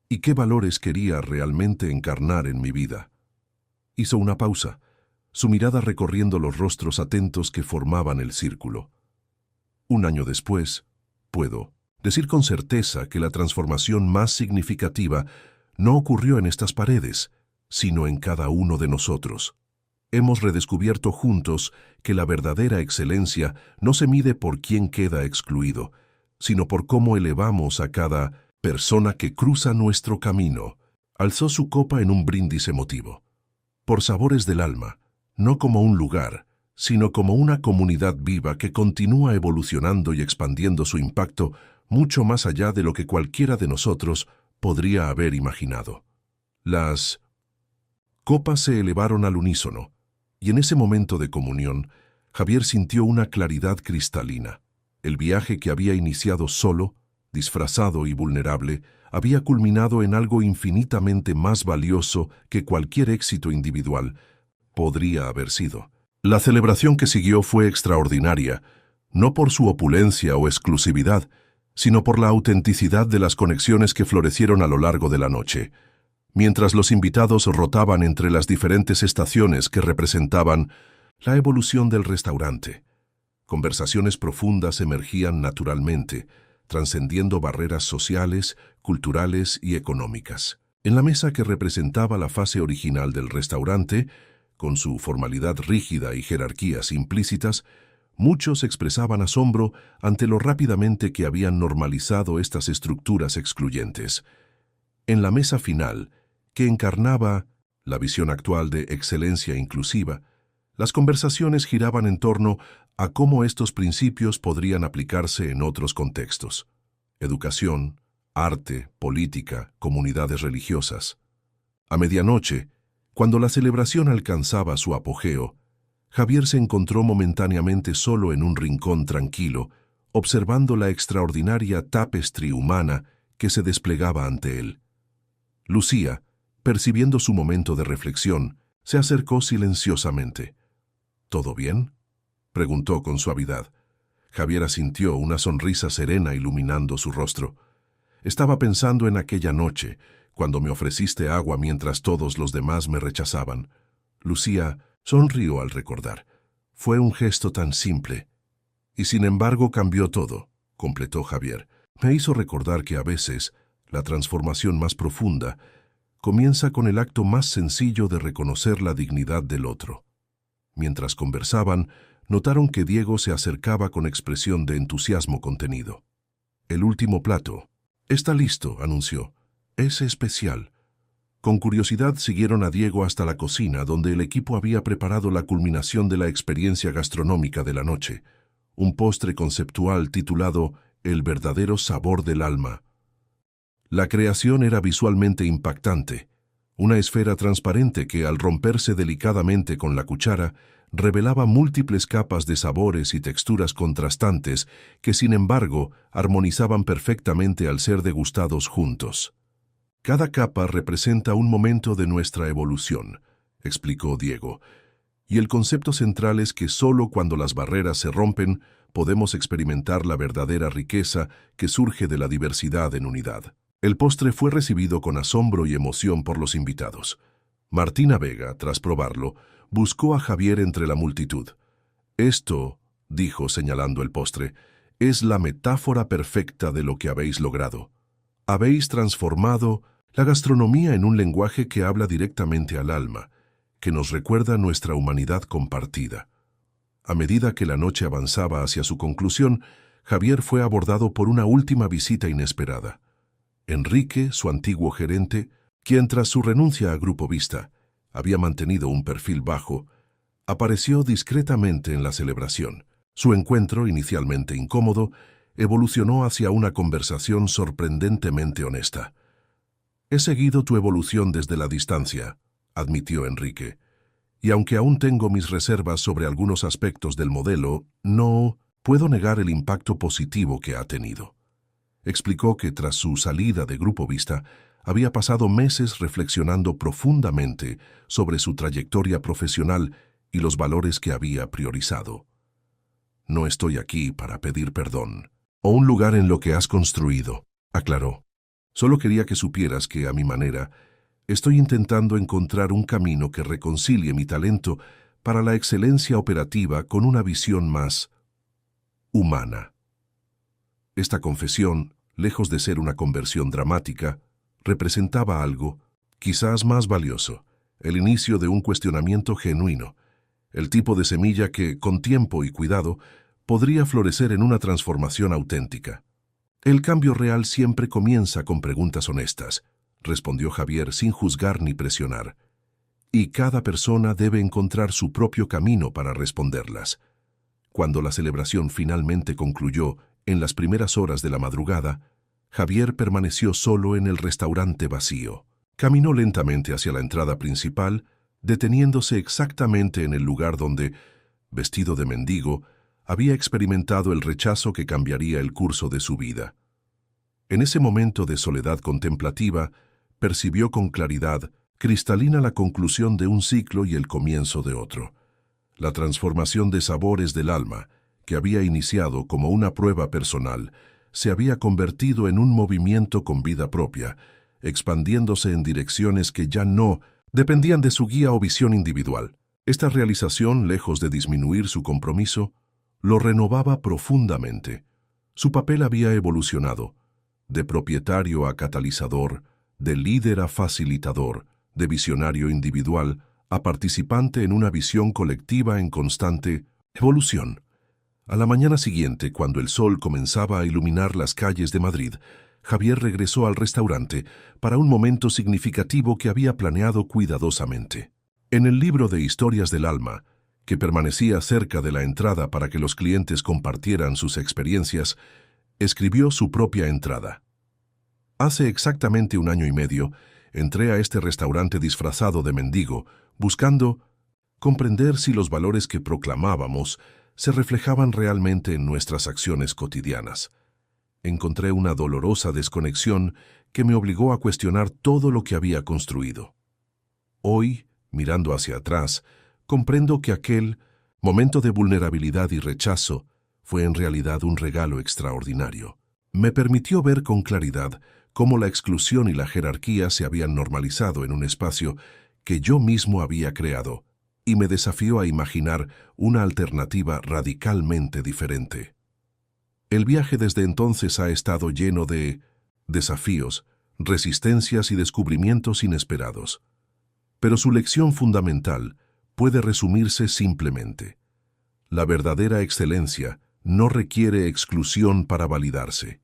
y qué valores quería realmente encarnar en mi vida. Hizo una pausa, su mirada recorriendo los rostros atentos que formaban el círculo. Un año después, puedo decir con certeza que la transformación más significativa no ocurrió en estas paredes, sino en cada uno de nosotros. Hemos redescubierto juntos que la verdadera excelencia no se mide por quién queda excluido, sino por cómo elevamos a cada persona que cruza nuestro camino. Alzó su copa en un brindis emotivo. Por Sabores del Alma, no como un lugar, sino como una comunidad viva que continúa evolucionando y expandiendo su impacto mucho más allá de lo que cualquiera de nosotros podría haber imaginado. Las copas se elevaron al unísono, y en ese momento de comunión, Javier sintió una claridad cristalina. El viaje que había iniciado solo, disfrazado y vulnerable, había culminado en algo infinitamente más valioso que cualquier éxito individual podría haber sido. La celebración que siguió fue extraordinaria, no por su opulencia o exclusividad, sino por la autenticidad de las conexiones que florecieron a lo largo de la noche. Mientras los invitados rotaban entre las diferentes estaciones que representaban la evolución del restaurante, conversaciones profundas emergían naturalmente, trascendiendo barreras sociales, culturales y económicas. En la mesa que representaba la fase original del restaurante, con su formalidad rígida y jerarquías implícitas, muchos expresaban asombro ante lo rápidamente que habían normalizado estas estructuras excluyentes. En la mesa final, que encarnaba la visión actual de excelencia inclusiva, las conversaciones giraban en torno a cómo estos principios podrían aplicarse en otros contextos: educación, arte, política, comunidades religiosas. A medianoche, cuando la celebración alcanzaba su apogeo, Javier se encontró momentáneamente solo en un rincón tranquilo, observando la extraordinaria tapestry humana que se desplegaba ante él. Lucía, percibiendo su momento de reflexión, se acercó silenciosamente. ¿Todo bien?, preguntó con suavidad. Javier asintió, una sonrisa serena iluminando su rostro. Estaba pensando en aquella noche, cuando me ofreciste agua mientras todos los demás me rechazaban. Lucía sonrió al recordar. Fue un gesto tan simple. Y sin embargo cambió todo, completó Javier. Me hizo recordar que a veces la transformación más profunda comienza con el acto más sencillo de reconocer la dignidad del otro. Mientras conversaban, notaron que Diego se acercaba con expresión de entusiasmo contenido. El último plato. Está listo, anunció. Es especial. Con curiosidad siguieron a Diego hasta la cocina, donde el equipo había preparado la culminación de la experiencia gastronómica de la noche, un postre conceptual titulado El verdadero sabor del alma. La creación era visualmente impactante, una esfera transparente que, al romperse delicadamente con la cuchara, revelaba múltiples capas de sabores y texturas contrastantes que, sin embargo, armonizaban perfectamente al ser degustados juntos. Cada capa representa un momento de nuestra evolución, explicó Diego, y el concepto central es que solo cuando las barreras se rompen podemos experimentar la verdadera riqueza que surge de la diversidad en unidad. El postre fue recibido con asombro y emoción por los invitados. Martina Vega, tras probarlo, buscó a Javier entre la multitud. Esto, dijo señalando el postre, es la metáfora perfecta de lo que habéis logrado. Habéis transformado la gastronomía en un lenguaje que habla directamente al alma, que nos recuerda nuestra humanidad compartida. A medida que la noche avanzaba hacia su conclusión, Javier fue abordado por una última visita inesperada. Enrique, su antiguo gerente, quien tras su renuncia a Grupo Vista había mantenido un perfil bajo, apareció discretamente en la celebración. Su encuentro, inicialmente incómodo, evolucionó hacia una conversación sorprendentemente honesta. «He seguido tu evolución desde la distancia», admitió Enrique, «y aunque aún tengo mis reservas sobre algunos aspectos del modelo, no puedo negar el impacto positivo que ha tenido». Explicó que tras su salida de Grupo Vista, había pasado meses reflexionando profundamente sobre su trayectoria profesional y los valores que había priorizado. «No estoy aquí para pedir perdón o un lugar en lo que has construido», aclaró. «Solo quería que supieras que, a mi manera, estoy intentando encontrar un camino que reconcilie mi talento para la excelencia operativa con una visión más humana». Esta confesión, lejos de ser una conversión dramática, representaba algo, quizás más valioso, el inicio de un cuestionamiento genuino, el tipo de semilla que, con tiempo y cuidado, podría florecer en una transformación auténtica. «El cambio real siempre comienza con preguntas honestas», respondió Javier sin juzgar ni presionar. «Y cada persona debe encontrar su propio camino para responderlas». Cuando la celebración finalmente concluyó, en las primeras horas de la madrugada, Javier permaneció solo en el restaurante vacío. Caminó lentamente hacia la entrada principal, deteniéndose exactamente en el lugar donde, vestido de mendigo, había experimentado el rechazo que cambiaría el curso de su vida. En ese momento de soledad contemplativa, percibió con claridad cristalina la conclusión de un ciclo y el comienzo de otro. La transformación de sabores del alma, que había iniciado como una prueba personal, se había convertido en un movimiento con vida propia, expandiéndose en direcciones que ya no dependían de su guía o visión individual. Esta realización, lejos de disminuir su compromiso, lo renovaba profundamente. Su papel había evolucionado, de propietario a catalizador, de líder a facilitador, de visionario individual a participante en una visión colectiva en constante evolución. A la mañana siguiente, cuando el sol comenzaba a iluminar las calles de Madrid, Javier regresó al restaurante para un momento significativo que había planeado cuidadosamente. En el libro de Historias del Alma, que permanecía cerca de la entrada para que los clientes compartieran sus experiencias, escribió su propia entrada. Hace exactamente 1 año y medio, entré a este restaurante disfrazado de mendigo, buscando comprender si los valores que proclamábamos se reflejaban realmente en nuestras acciones cotidianas. Encontré una dolorosa desconexión que me obligó a cuestionar todo lo que había construido. Hoy, mirando hacia atrás, comprendo que aquel momento de vulnerabilidad y rechazo fue en realidad un regalo extraordinario. Me permitió ver con claridad cómo la exclusión y la jerarquía se habían normalizado en un espacio que yo mismo había creado, y me desafió a imaginar una alternativa radicalmente diferente. El viaje desde entonces ha estado lleno de desafíos, resistencias y descubrimientos inesperados. Pero su lección fundamental puede resumirse simplemente: la verdadera excelencia no requiere exclusión para validarse.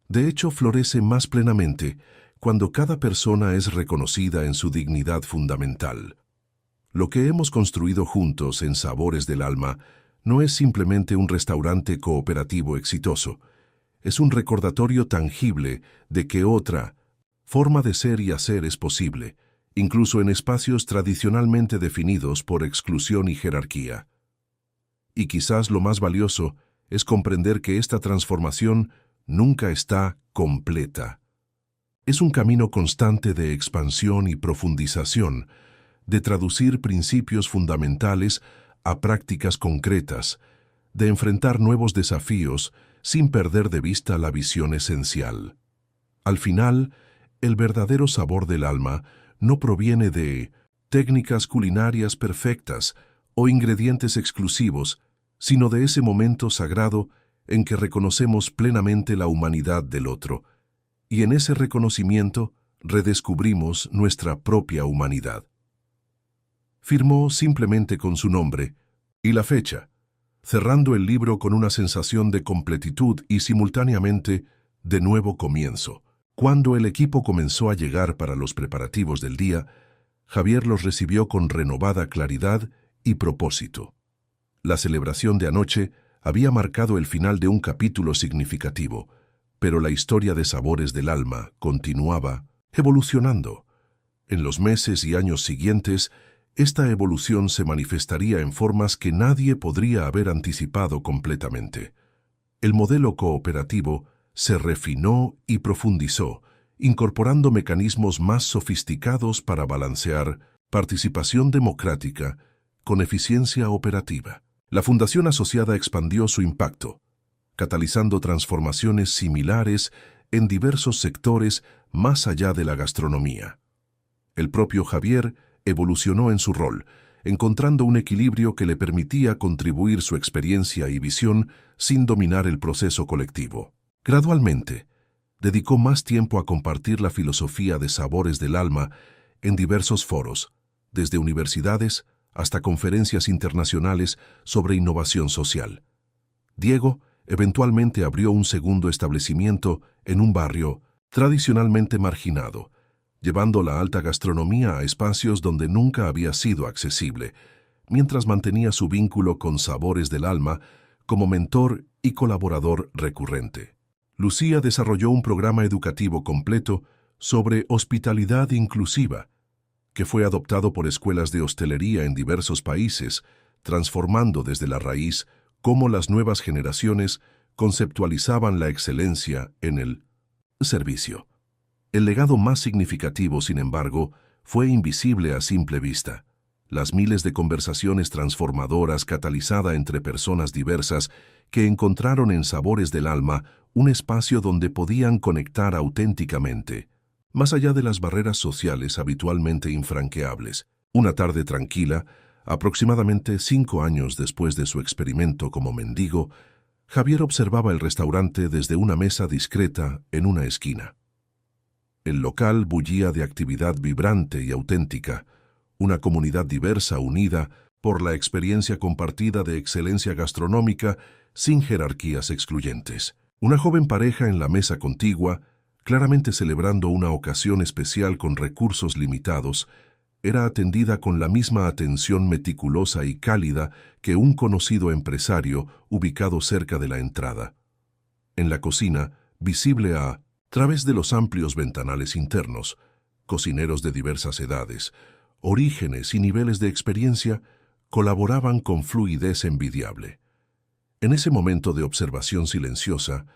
De hecho, florece más plenamente cuando cada persona es reconocida en su dignidad fundamental. Lo que hemos construido juntos en Sabores del Alma no es simplemente un restaurante cooperativo exitoso, es un recordatorio tangible de que otra forma de ser y hacer es posible, incluso en espacios tradicionalmente definidos por exclusión y jerarquía. Y quizás lo más valioso es comprender que esta transformación nunca está completa. Es un camino constante de expansión y profundización, de traducir principios fundamentales a prácticas concretas, de enfrentar nuevos desafíos sin perder de vista la visión esencial. Al final, el verdadero sabor del alma no proviene de técnicas culinarias perfectas o ingredientes exclusivos, sino de ese momento sagrado en que reconocemos plenamente la humanidad del otro, y en ese reconocimiento redescubrimos nuestra propia humanidad. Firmó simplemente con su nombre y la fecha, cerrando el libro con una sensación de completitud y simultáneamente de nuevo comienzo. Cuando el equipo comenzó a llegar para los preparativos del día, Javier los recibió con renovada claridad y propósito. La celebración de anoche había marcado el final de un capítulo significativo, pero la historia de Sabores del Alma continuaba evolucionando. En los meses y años siguientes, esta evolución se manifestaría en formas que nadie podría haber anticipado completamente. El modelo cooperativo se refinó y profundizó, incorporando mecanismos más sofisticados para balancear participación democrática con eficiencia operativa. La Fundación Asociada expandió su impacto, catalizando transformaciones similares en diversos sectores más allá de la gastronomía. El propio Javier evolucionó en su rol, encontrando un equilibrio que le permitía contribuir su experiencia y visión sin dominar el proceso colectivo. Gradualmente, dedicó más tiempo a compartir la filosofía de Sabores del Alma en diversos foros, desde universidades hasta conferencias internacionales sobre innovación social. Diego eventualmente abrió un segundo establecimiento en un barrio tradicionalmente marginado, llevando la alta gastronomía a espacios donde nunca había sido accesible, mientras mantenía su vínculo con Sabores del Alma como mentor y colaborador recurrente. Lucía desarrolló un programa educativo completo sobre hospitalidad inclusiva, que fue adoptado por escuelas de hostelería en diversos países, transformando desde la raíz cómo las nuevas generaciones conceptualizaban la excelencia en el Servicio. El legado más significativo, sin embargo, fue invisible a simple vista. Las miles de conversaciones transformadoras catalizada entre personas diversas que encontraron en Sabores del Alma un espacio donde podían conectar auténticamente, más allá de las barreras sociales habitualmente infranqueables. Una tarde tranquila, aproximadamente 5 años después de su experimento como mendigo, Javier observaba el restaurante desde una mesa discreta en una esquina. El local bullía de actividad vibrante y auténtica, una comunidad diversa unida por la experiencia compartida de excelencia gastronómica sin jerarquías excluyentes. Una joven pareja en la mesa contigua, claramente celebrando una ocasión especial con recursos limitados, era atendida con la misma atención meticulosa y cálida que un conocido empresario ubicado cerca de la entrada. En la cocina, visible a través de los amplios ventanales internos, cocineros de diversas edades, orígenes y niveles de experiencia colaboraban con fluidez envidiable. En ese momento de observación silenciosa,